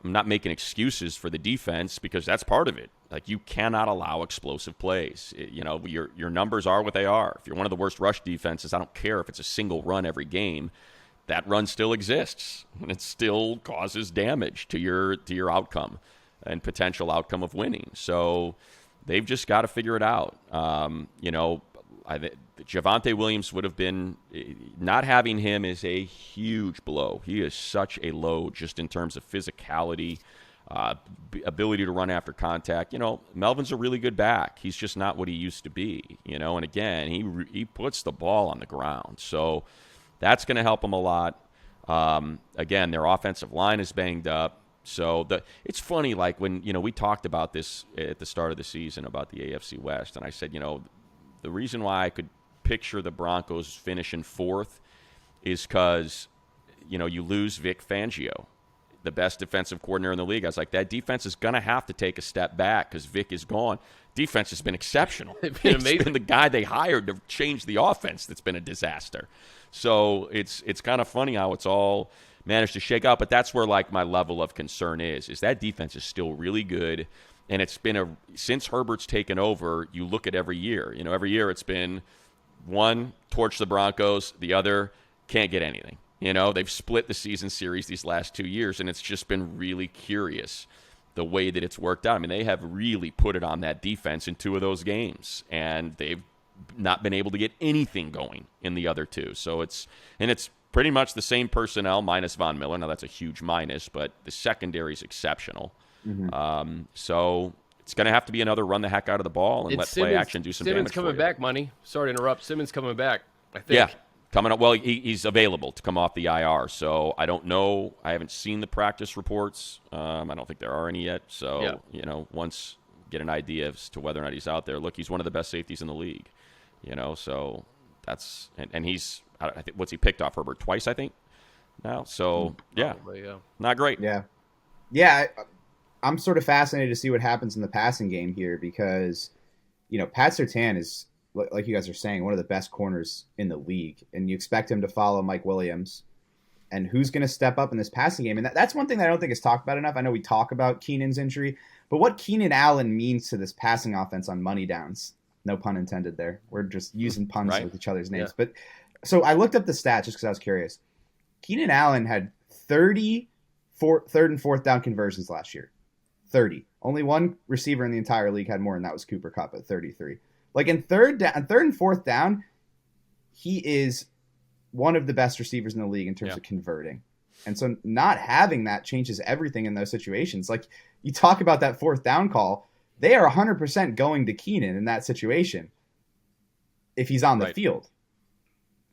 Speaker 3: I'm not making excuses for the defense, because that's part of it. Like, you cannot allow explosive plays. Your numbers are what they are. If you're one of the worst rush defenses, I don't care if it's a single run every game, that run still exists, and it still causes damage to your outcome and potential outcome of winning. So they've just got to figure it out. Javonte Williams would have been – not having him is a huge blow. He is such a load just in terms of physicality, ability to run after contact. Melvin's a really good back. He's just not what he used to be, and again, he puts the ball on the ground. So that's going to help him a lot. Again, their offensive line is banged up. So it's funny, like when, we talked about this at the start of the season about the AFC West, and I said, the reason why I could picture the Broncos finishing 4th is because, you lose Vic Fangio, the best defensive coordinator in the league. I was like, that defense is going to have to take a step back because Vic is gone. Defense has been exceptional. It's been the guy they hired to change the offense that's been a disaster. So it's kind of funny how it's all managed to shake out, but that's where, like, my level of concern is that defense is still really good. And it's been since Herbert's taken over, you look at every year. Every year it's been one, torch the Broncos, the other, can't get anything. They've split the season series these last 2 years, and it's just been really curious the way that it's worked out. I mean, they have really put it on that defense in 2 of those games, and they've not been able to get anything going in the other 2. So it's pretty much the same personnel minus Von Miller. Now, that's a huge minus, but the secondary is exceptional. Mm-hmm. So it's going to have to be another run the heck out of the ball and let play action do some damage.
Speaker 1: Simmons coming back, Money. Sorry to interrupt. Simmons coming back, I think.
Speaker 3: Yeah, coming up. Well, he's available to come off the IR. So I don't know. I haven't seen the practice reports. I don't think there are any yet. So, once get an idea as to whether or not he's out there. Look, he's one of the best safeties in the league. So that's – and he's – I think what's he picked off Herbert twice, I think, now. So,
Speaker 1: Probably,
Speaker 3: not great.
Speaker 2: Yeah, I'm sort of fascinated to see what happens in the passing game here because, Pat Surtain is, like you guys are saying, one of the best corners in the league, and you expect him to follow Mike Williams. And who's going to step up in this passing game? And that's one thing that I don't think is talked about enough. I know we talk about Keenan's injury, but what Keenan Allen means to this passing offense on money downs, no pun intended there. We're just using puns with each other's names. Yeah. But so I looked up the stats just because I was curious. Keenan Allen had 30 third and fourth down conversions last year. 30. Only one receiver in the entire league had more, and that was Cooper Kupp at 33. Like in third and fourth down, he is one of the best receivers in the league in terms of converting. And so not having that changes everything in those situations. Like you talk about that fourth down call, they are 100% going to Keenan in that situation if he's on the field.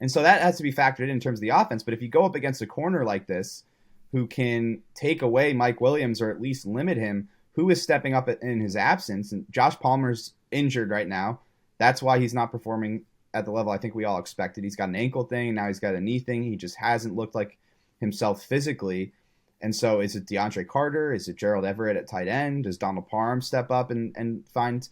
Speaker 2: And so that has to be factored in terms of the offense. But if you go up against a corner like this who can take away Mike Williams or at least limit him, who is stepping up in his absence? And Josh Palmer's injured right now. That's why he's not performing at the level I think we all expected. He's got an ankle thing. Now he's got a knee thing. He just hasn't looked like himself physically. And so is it DeAndre Carter? Is it Gerald Everett at tight end? Does Donald Parham step up and find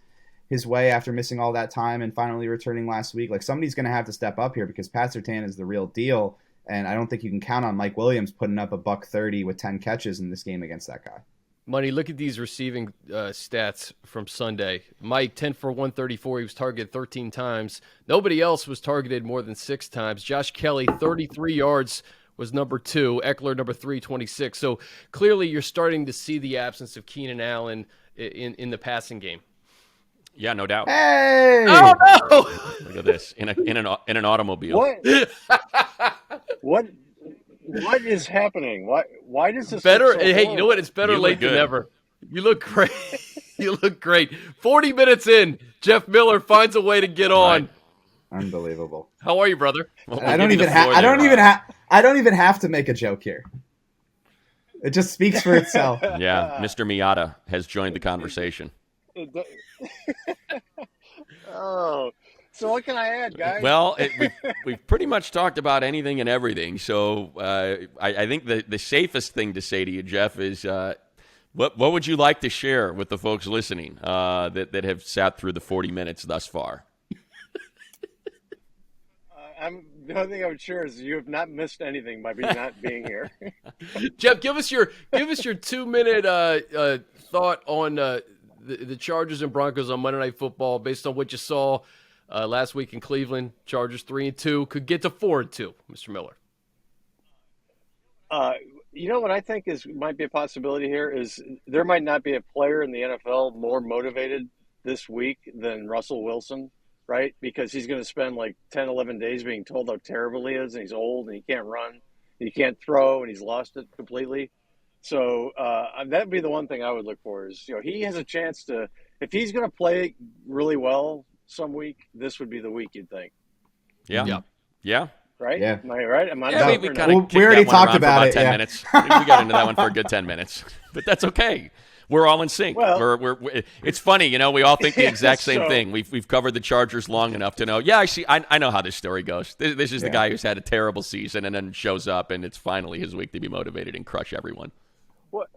Speaker 2: his way after missing all that time and finally returning last week? Like somebody's going to have to step up here because Pat Surtain is the real deal. And I don't think you can count on Mike Williams putting up $130 with 10 catches in this game against that guy.
Speaker 1: Money, look at these receiving stats from Sunday. Mike, 10 for 134. He was targeted 13 times. Nobody else was targeted more than 6 times. Josh Kelley, 33 yards, was number 2. Ekeler, number 3, 26. So clearly you're starting to see the absence of Keenan Allen in the passing game.
Speaker 3: Yeah, no doubt.
Speaker 2: Hey!
Speaker 1: Oh, no!
Speaker 3: Look at this. In an automobile.
Speaker 4: What? What is happening? Why does this
Speaker 1: better?
Speaker 4: look so
Speaker 1: Hey,
Speaker 4: horrible?
Speaker 1: you know what? It's better late than
Speaker 3: good.
Speaker 1: never. You look great. You look great. 40 minutes in, Jeff Miller finds a way to get on.
Speaker 3: Right.
Speaker 2: Unbelievable.
Speaker 1: How are you, brother?
Speaker 3: Well,
Speaker 2: I don't even have to make a joke here. It just speaks for itself.
Speaker 3: Yeah, Mr. Miata has joined the conversation.
Speaker 4: Oh, so what can I add, guys?
Speaker 3: Well, we've pretty much talked about anything and everything. So I think the safest thing to say to you, Jeff, is what would you like to share with the folks listening that have sat through the 40 minutes thus far?
Speaker 4: The only thing I would share is you have not missed anything by not being here.
Speaker 1: Jeff, give us your 2-minute thought on the Chargers and Broncos on Monday Night Football based on what you saw last week in Cleveland. Chargers 3-2 could get to 4-2. Mr. Miller.
Speaker 4: You know what I think might be a possibility here is there might not be a player in the NFL more motivated this week than Russell Wilson, right? Because he's going to spend like 10, 11 days being told how terrible he is and he's old and he can't run, and he can't throw, and he's lost it completely. So that'd be the one thing I would look for is, he has a chance to, if he's going to play really well some week, this would be the week you'd think.
Speaker 3: Yeah.
Speaker 4: Right?
Speaker 2: Yeah.
Speaker 4: Am I right? Am I
Speaker 3: Yeah, we kind of
Speaker 2: we already talked about it.
Speaker 3: 10 minutes. We got into that one for a good 10 minutes, but that's okay. We're all in sync.
Speaker 4: Well,
Speaker 3: we're it's funny, we all think the exact same
Speaker 4: so,
Speaker 3: thing. We've covered the Chargers long enough to know. Yeah, I know how this story goes. This is the guy who's had a terrible season and then shows up, and it's finally his week to be motivated and crush everyone.
Speaker 4: What?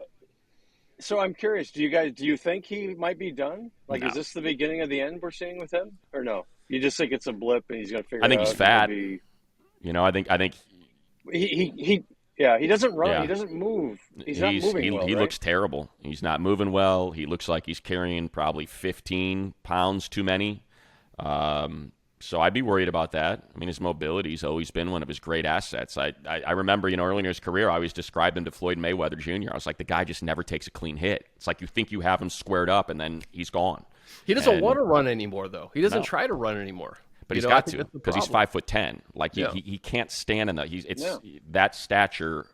Speaker 4: So I'm curious. Do you think he might be done? Like,
Speaker 3: No.
Speaker 4: Is this the beginning of the end we're seeing with him, or no? You just think it's a blip and he's going to figure it out?
Speaker 3: I think he's fat.
Speaker 4: Maybe...
Speaker 3: I think
Speaker 4: he doesn't run.
Speaker 3: Yeah.
Speaker 4: He doesn't move. He's not moving well.
Speaker 3: He
Speaker 4: right?
Speaker 3: looks terrible. He's not moving well. He looks like he's carrying probably 15 pounds too many. So I'd be worried about that. I mean, his mobility's always been one of his great assets. I remember, early in his career, I always described him to Floyd Mayweather Jr. I was like, the guy just never takes a clean hit. It's like you think you have him squared up, and then he's gone.
Speaker 1: He doesn't want to run anymore, though. He doesn't try to run anymore.
Speaker 3: But he's got to because he's 5'10". Like
Speaker 1: Yeah.
Speaker 3: he can't stand in that stature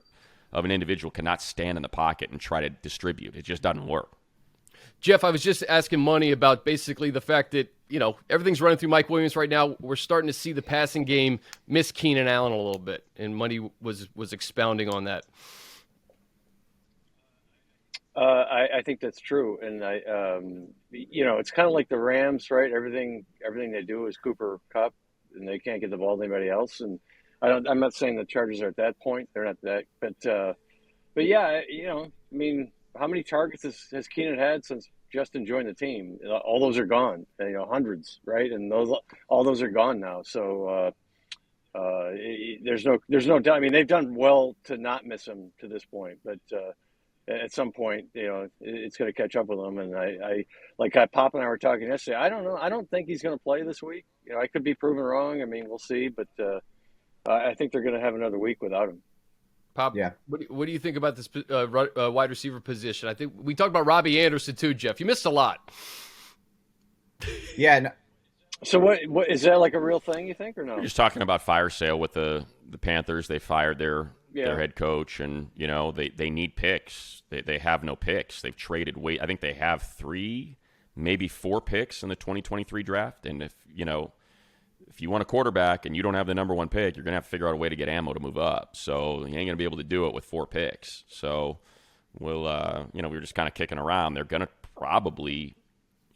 Speaker 3: of an individual cannot stand in the pocket and try to distribute. It just doesn't work.
Speaker 1: Jeff, I was just asking Money about basically the fact that, everything's running through Mike Williams right now. We're starting to see the passing game miss Keenan Allen a little bit, and Money was expounding on that.
Speaker 4: I think that's true, and it's kind of like the Rams, right? Everything they do is Cooper Kupp, and they can't get the ball to anybody else. And I'm not saying the Chargers are at that point; they're not that, but yeah, how many targets has Keenan had since Justin joined the team? All those are gone, hundreds, right? And all those are gone now. So there's no doubt. I mean, they've done well to not miss him to this point, but. At some point, it's going to catch up with them. And Pop and I were talking yesterday. I don't know. I don't think he's going to play this week. I could be proven wrong. I mean, we'll see. But I think they're going to have another week without him.
Speaker 1: Pop,
Speaker 2: yeah.
Speaker 1: What do you think about this wide receiver position? I think we talked about Robbie Anderson too, Jeff. You missed a lot.
Speaker 2: Yeah. No.
Speaker 4: So what is that like a real thing? You think or no?
Speaker 3: We're just talking about fire sale with the Panthers. They fired their their head coach, and they need picks. They have no picks. They've traded I think they have 3, maybe 4 picks in the 2023 draft. And if you want a quarterback and you don't have the number 1 pick, you're gonna have to figure out a way to get ammo to move up. So you ain't gonna be able to do it with 4 picks. So we're just kind of kicking around. They're gonna probably,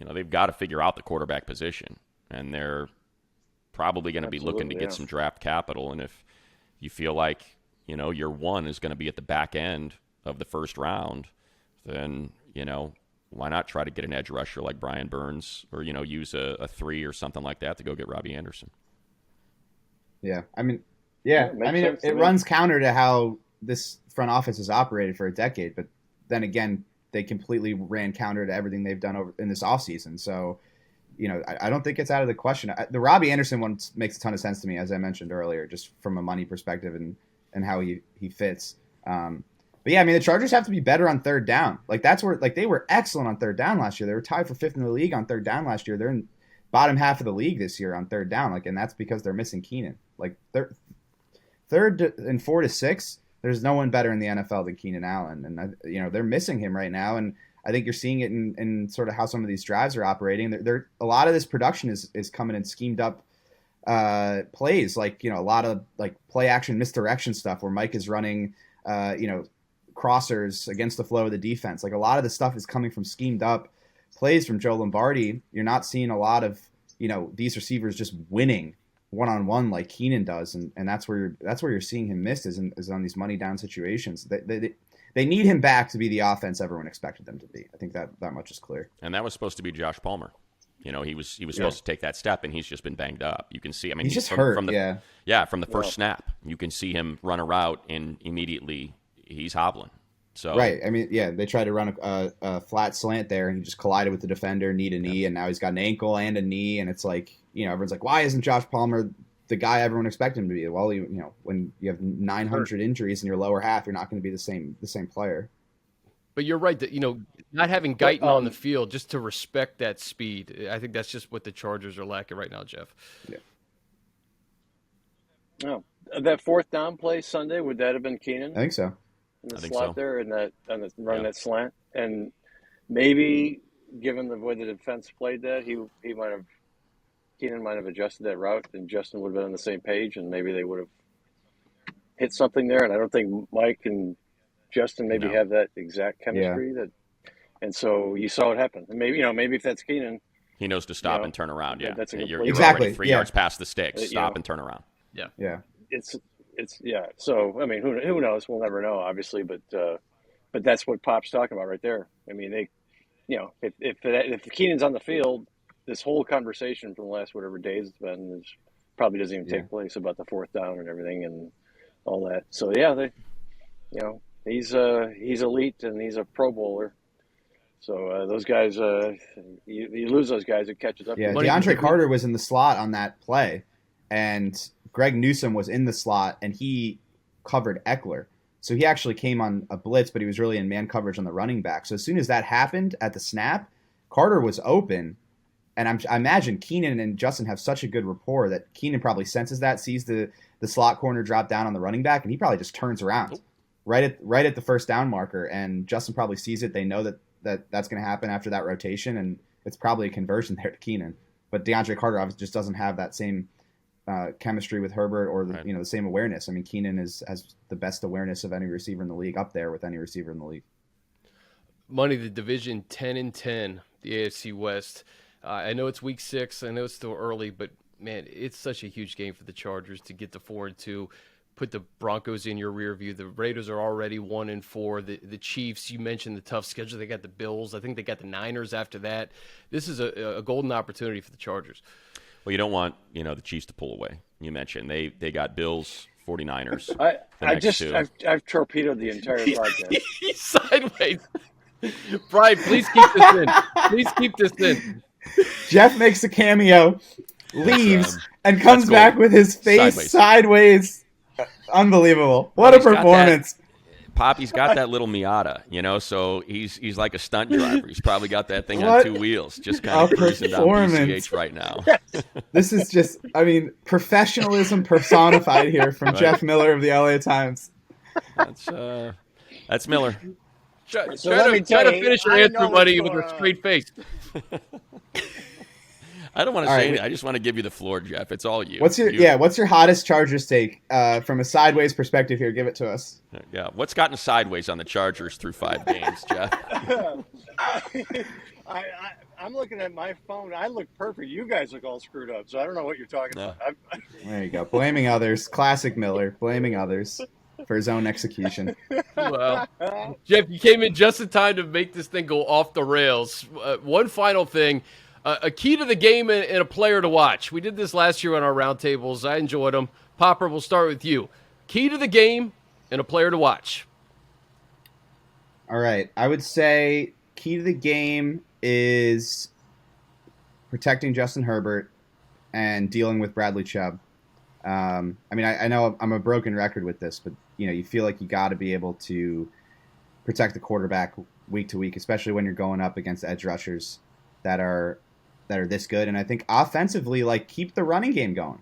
Speaker 3: they've got to figure out the quarterback position, and they're probably going to be looking to get some draft capital. And if you feel like, your 1 is going to be at the back end of the first round, then, why not try to get an edge rusher like Brian Burns, or, use a 3 or something like that to go get Robbie Anderson?
Speaker 2: Yeah. It runs counter to how this front office has operated for a decade, but then again, they completely ran counter to everything they've done over in this offseason. So, I don't think it's out of the question. The Robbie Anderson one makes a ton of sense to me, as I mentioned earlier, just from a money perspective and how he fits. But yeah, the Chargers have to be better on third down. Like, that's where, they were excellent on third down last year. They were tied for 5th in the league on third down last year. They're in bottom half of the league this year on third down. And that's because they're missing Keenan. They're 3rd and 4 to 6. There's no one better in the NFL than Keenan Allen. And, they're missing him right now. And I think you're seeing it in sort of how some of these drives are operating. A lot of this production is coming in schemed up plays, a lot of play action misdirection stuff where Mike is running, crossers against the flow of the defense. A lot of the stuff is coming from schemed up plays from Joe Lombardi. You're not seeing a lot of, these receivers just winning one-on-one like Keenan does, and that's where you're seeing him miss is on these money down situations. They need him back to be the offense everyone expected them to be. I think that much is clear.
Speaker 3: And that was supposed to be Josh Palmer. He was supposed to take that step, and he's just been banged up. You can see.
Speaker 2: He's just hurt. From
Speaker 3: the first snap, you can see him run a route, and immediately he's hobbling. So
Speaker 2: right. They tried to run a flat slant there, and he just collided with the defender, knee to knee, and now he's got an ankle and a knee, and it's everyone's like, why isn't Josh Palmer the guy everyone expected him to be? Well, when you have 900 injuries in your lower half, you're not going to be the same player.
Speaker 1: But you're right that, not having Guyton on the field just to respect that speed. I think that's just what the Chargers are lacking right now, Jeff.
Speaker 2: Yeah.
Speaker 4: Oh, that 4th down play Sunday, would that have been Keenan?
Speaker 2: I think so.
Speaker 4: In the slot there, and running that slant, and maybe given the way the defense played that, Keenan might have adjusted that route, and Justin would have been on the same page, and maybe they would have hit something there. And I don't think Mike and Justin have that exact chemistry and so you saw it happen. And maybe if that's Keenan,
Speaker 3: he knows to stop and turn around. Yeah,
Speaker 4: that's
Speaker 3: you're
Speaker 2: exactly
Speaker 3: already 3 yards past the sticks. Stop and turn around.
Speaker 2: Yeah.
Speaker 4: It's So who knows? We'll never know, obviously, but that's what Pop's talking about right there. They, if Keenan's on the field, this whole conversation for the last whatever days it's been probably doesn't even take place about the 4th down and everything and all that. So he's elite and he's a Pro Bowler. So those guys, you lose those guys, it catches up.
Speaker 2: Yeah, DeAndre Carter was in the slot on that play, and Greg Newsome was in the slot, and he covered Ekeler. So he actually came on a blitz, but he was really in man coverage on the running back. So as soon as that happened at the snap, Carter was open. And I imagine Keenan and Justin have such a good rapport that Keenan probably senses that, sees the slot corner drop down on the running back, and he probably just turns around right at the 1st down marker. And Justin probably sees it. They know that's going to happen after that rotation, and it's probably a conversion there to Keenan. But DeAndre Carter obviously just doesn't have that same chemistry with Herbert or the same awareness. Keenan has the best awareness of any receiver in the league, up there with any receiver in the league.
Speaker 1: Money, the division 10-10, the AFC West. I know it's week 6. I know it's still early, but man, it's such a huge game for the Chargers to get to 4-2. Put the Broncos in your rear view. The Raiders are already 1-4. The Chiefs, you mentioned the tough schedule. They got the Bills. I think they got the Niners after that. This is a golden opportunity for the Chargers.
Speaker 3: Well, you don't want the Chiefs to pull away. You mentioned they got Bills, 49ers.
Speaker 4: I've torpedoed the entire podcast.
Speaker 1: He's sideways. Brian, please keep this in. Please keep this in.
Speaker 2: Jeff makes a cameo, leaves, and comes back with his face sideways. Unbelievable. What a performance.
Speaker 3: Poppy's got that little Miata, so he's like a stunt driver. He's probably got that thing on 2 wheels, just kind of cruising down PCH right now.
Speaker 2: This is just, professionalism personified here from Jeff Miller of the LA Times.
Speaker 3: That's Miller.
Speaker 1: Try
Speaker 4: let me
Speaker 1: to
Speaker 4: tell you,
Speaker 1: finish your
Speaker 4: I
Speaker 1: answer,
Speaker 4: know
Speaker 1: buddy,
Speaker 4: what's
Speaker 1: with a
Speaker 4: going on.
Speaker 1: straight face.
Speaker 3: I don't want to
Speaker 2: All
Speaker 3: say
Speaker 2: right,
Speaker 3: anything. I just want to give you the floor, Jeff. It's all you.
Speaker 2: What's your hottest Chargers take from a sideways perspective here? Give it to us.
Speaker 3: Yeah. What's gotten sideways on the Chargers through 5 games, Jeff?
Speaker 4: I'm looking at my phone. I look perfect. You guys look all screwed up, so I don't know what you're talking about.
Speaker 2: There you go. Blaming others. Classic Miller. Blaming others for his own execution.
Speaker 1: Well, Jeff, you came in just in time to make this thing go off the rails. One final thing. A key to the game and a player to watch. We did this last year on our roundtables. I enjoyed them. Popper, we'll start with you. Key to the game and a player to watch.
Speaker 2: All right. I would say key to the game is protecting Justin Herbert and dealing with Bradley Chubb. I mean, I know I'm a broken record with this, but you feel like you got to be able to protect the quarterback week to week, especially when you're going up against edge rushers that are this good. And I think offensively, keep the running game going.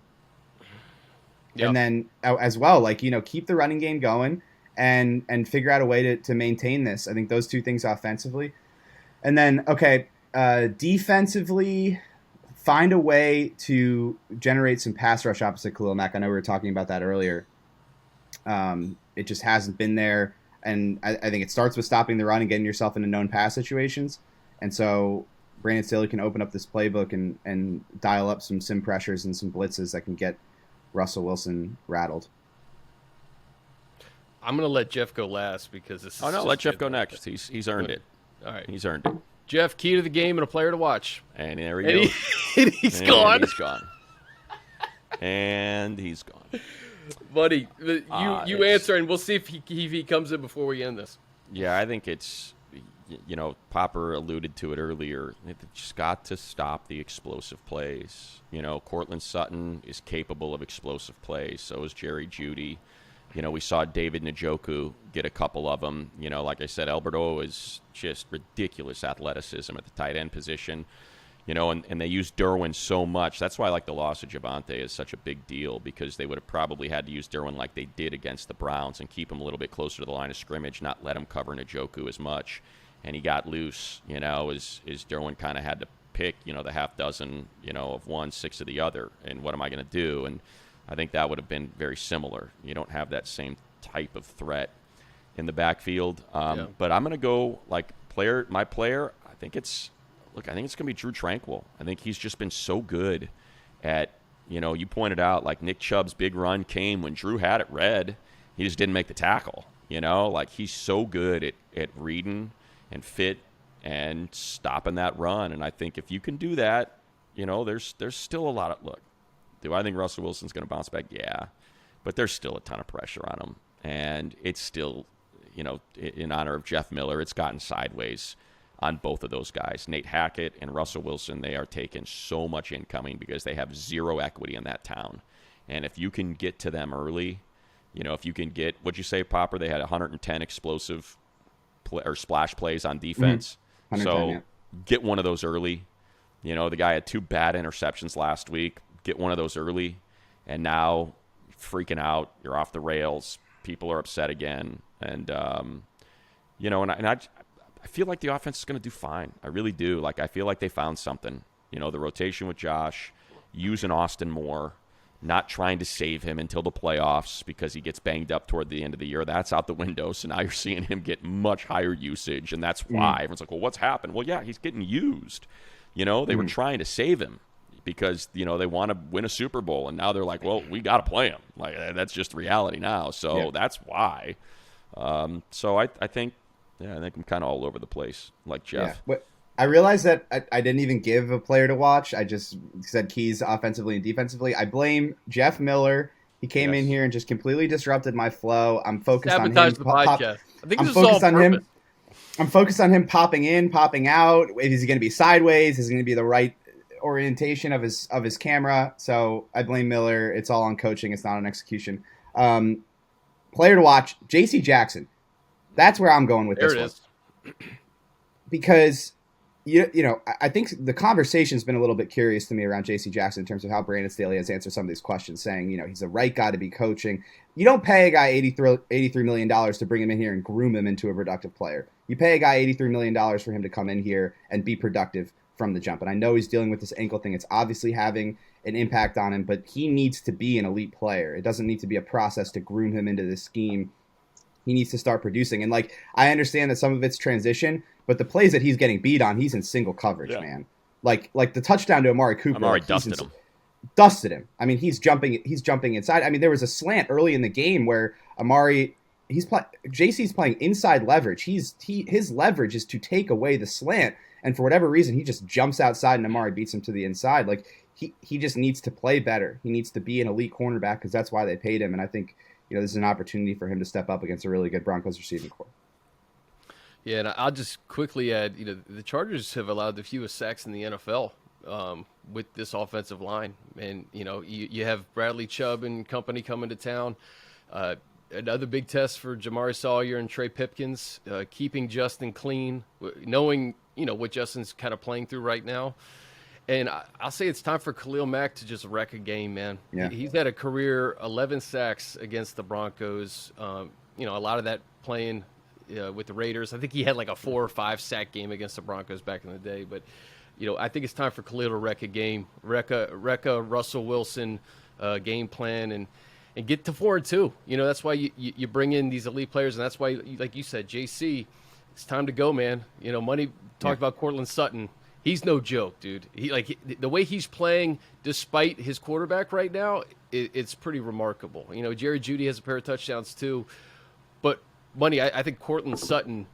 Speaker 2: Yep. And then as well, keep the running game going and figure out a way to maintain this. I think those two things offensively. And then, defensively, find a way to generate some pass rush opposite Khalil Mack. I know we were talking about that earlier. It just hasn't been there. And I think it starts with stopping the run and getting yourself into known pass situations. And so Brandon Staley can open up this playbook and dial up some sim pressures and some blitzes that can get Russell Wilson rattled.
Speaker 1: I'm going to let Jeff go last because this is
Speaker 3: let Jeff go next. He's earned it.
Speaker 1: All right.
Speaker 3: He's earned it.
Speaker 1: Jeff, key to the game and a player to watch.
Speaker 3: And there he goes.
Speaker 1: He's gone.
Speaker 3: He's gone. And he's gone.
Speaker 1: Buddy, you answer, and we'll see if he comes in before we end this.
Speaker 3: Yeah, I think it's, Popper alluded to it earlier. They've just got to stop the explosive plays. Cortland Sutton is capable of explosive plays. So is Jerry Jeudy. We saw David Njoku get a couple of them. Like I said, Alberto is just ridiculous athleticism at the tight end position. And they use Derwin so much. That's why the loss of Javonte is such a big deal, because they would have probably had to use Derwin like they did against the Browns and keep him a little bit closer to the line of scrimmage, not let him cover Njoku as much. And he got loose, as Derwin kind of had to pick, the half dozen, of one, 6 of the other. And what am I going to do? And I think that would have been very similar. You don't have that same type of threat in the backfield. But I'm going to go my player. I think it's going to be Drew Tranquil. I think he's just been so good at, you pointed out, Nick Chubb's big run came when Drew had it read. He just didn't make the tackle. He's so good at reading and fit and stopping that run. And I think if you can do that, there's still a lot of look. Do I think Russell Wilson's going to bounce back? Yeah. But there's still a ton of pressure on him. And it's still, in honor of Jeff Miller, it's gotten sideways on both of those guys. Nate Hackett and Russell Wilson, they are taking so much incoming because they have zero equity in that town. And if you can get to them early, if you can get, what'd you say, Popper? They had 110 explosive or splash plays on defense. Mm-hmm. So yeah. Get one of those early. The guy had 2 bad interceptions last week. Get one of those early, and now freaking out. You're off the rails. People are upset again, and I feel like the offense is going to do fine. I really do. I feel like they found something. The rotation with Josh, using Austin more, not trying to save him until the playoffs because he gets banged up toward the end of the year. That's out the window. So now you're seeing him get much higher usage, and that's why everyone's like, well, what's happened? Well, yeah, he's getting used. They were trying to save him because, they want to win a Super Bowl, and now they're like, well, we got to play him. That's just reality now. So that's why. So I think I'm kind of all over the place, like Jeff.
Speaker 2: Yeah. I realized that I didn't even give a player to watch. I just said keys offensively and defensively. I blame Jeff Miller. He came in here and just completely disrupted my flow. I'm focused on him.
Speaker 1: The podcast. I think
Speaker 2: I'm focused on him. I'm focused on him popping in, popping out. Is he going to be sideways? Is he going to be the right orientation of his camera? So I blame Miller. It's all on coaching. It's not on execution. Player to watch, J.C. Jackson. That's where I'm going with this one. Because I think the conversation's been a little bit curious to me around J.C. Jackson in terms of how Brandon Staley has answered some of these questions, saying, he's the right guy to be coaching. You don't pay a guy $83 million to bring him in here and groom him into a productive player. You pay a guy $83 million for him to come in here and be productive from the jump. And I know he's dealing with this ankle thing. It's obviously having an impact on him, but he needs to be an elite player. It doesn't need to be a process to groom him into this scheme. He needs to start producing. And I understand that some of it's transition, but the plays that he's getting beat on, he's in single coverage, man. Like the touchdown to Amari Cooper.
Speaker 3: Amari dusted him. I mean, he's jumping inside. I mean, there was a slant early in the game where JC's playing inside leverage. His leverage is to take away the slant, and for whatever reason, he just jumps outside and Amari beats him to the inside. He just needs to play better. He needs to be an elite cornerback because that's why they paid him. And I think this is an opportunity for him to step up against a really good Broncos receiving corps.
Speaker 1: Yeah, and I'll just quickly add, the Chargers have allowed the fewest sacks in the NFL with this offensive line. And, you have Bradley Chubb and company coming to town. Another big test for Jamari Sawyer and Trey Pipkins, keeping Justin clean, knowing, what Justin's kind of playing through right now. And I'll say it's time for Khalil Mack to just wreck a game, man.
Speaker 2: Yeah.
Speaker 1: He's had a career 11 sacks against the Broncos. A lot of that playing with the Raiders. I think he had a 4 or 5 sack game against the Broncos back in the day. But, I think it's time for Khalil to wreck a game, wreck a Russell Wilson game plan, and get to 4-2. That's why you bring in these elite players, and that's why, like you said, JC, it's time to go, man. Money talked about Cortland Sutton. He's no joke, dude. The way he's playing, despite his quarterback right now, it's pretty remarkable. Jerry Jeudy has a pair of touchdowns too, but Money, I think Cortland Sutton,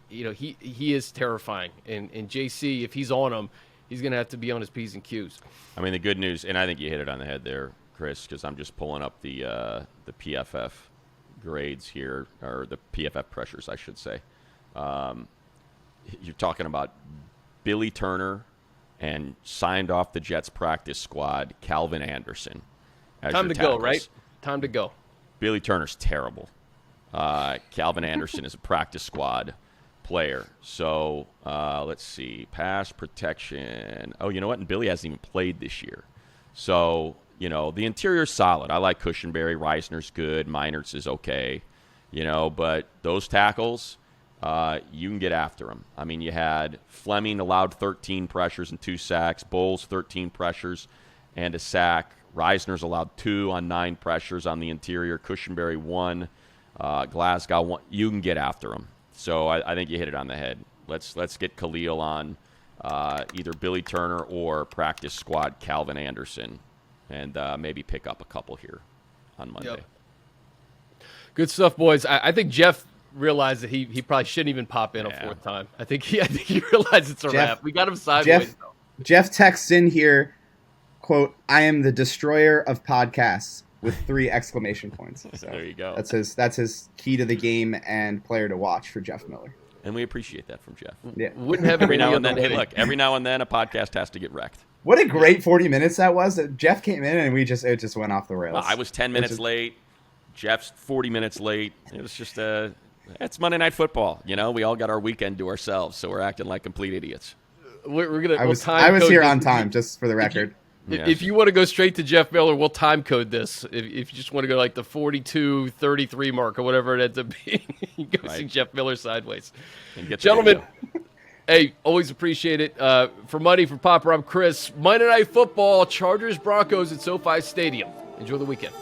Speaker 1: he is terrifying, and JC, if he's on him, he's gonna have to be on his P's and Q's.
Speaker 3: I mean, the good news, and I think you hit it on the head there, Chris, because I'm just pulling up the PFF grades here, or the PFF pressures, I should say. You're talking about Billy Turner and signed off the Jets practice squad, Calvin Anderson.
Speaker 1: Time to go, right? Time to go.
Speaker 3: Billy Turner's terrible. Calvin Anderson is a practice squad player. So let's see. Pass protection. Oh, you know what? And Billy hasn't even played this year. So, the interior's solid. I like Cushenberry. Reisner's good. Meinertz is okay. But those tackles, you can get after them. I mean, you had Fleming allowed 13 pressures and 2 sacks. Bowles, 13 pressures and a sack. Reisner's allowed 2 on 9 pressures on the interior. Cushenberry 1. Glasgow 1. You can get after them. So I think you hit it on the head. Let's get Khalil on either Billy Turner or practice squad Calvin Anderson, and maybe pick up a couple here on Monday.
Speaker 1: Yep. Good stuff, boys. I think Jeff realized that he probably shouldn't even pop in a 4th time. I think he realized it's a wrap. We got him sideways.
Speaker 2: Jeff texts in here, quote, "I am the destroyer of podcasts," with 3 exclamation points. So
Speaker 3: there you go.
Speaker 2: That's his key to the game and player to watch for Jeff Miller.
Speaker 3: And we appreciate that from Jeff.
Speaker 2: Yeah.
Speaker 1: Wouldn't have
Speaker 3: every now and then. Hey, look, every now and then a podcast has to get wrecked.
Speaker 2: What a great 40 minutes that was. Jeff came in and it just went off the rails.
Speaker 3: Well, I was 10 minutes late. Jeff's 40 minutes late. It was just it's Monday Night Football. We all got our weekend to ourselves, so we're acting like complete idiots.
Speaker 1: We're gonna.
Speaker 2: I was here on time, just for the record.
Speaker 1: If you want to go straight to Jeff Miller, we'll time code this. If you just want to go the 42-33 mark or whatever it ends up being, you go see Jeff Miller sideways. Gentlemen, hey, always appreciate it. For Money, for Popper, I'm Chris. Monday Night Football, Chargers, Broncos at SoFi Stadium. Enjoy the weekend.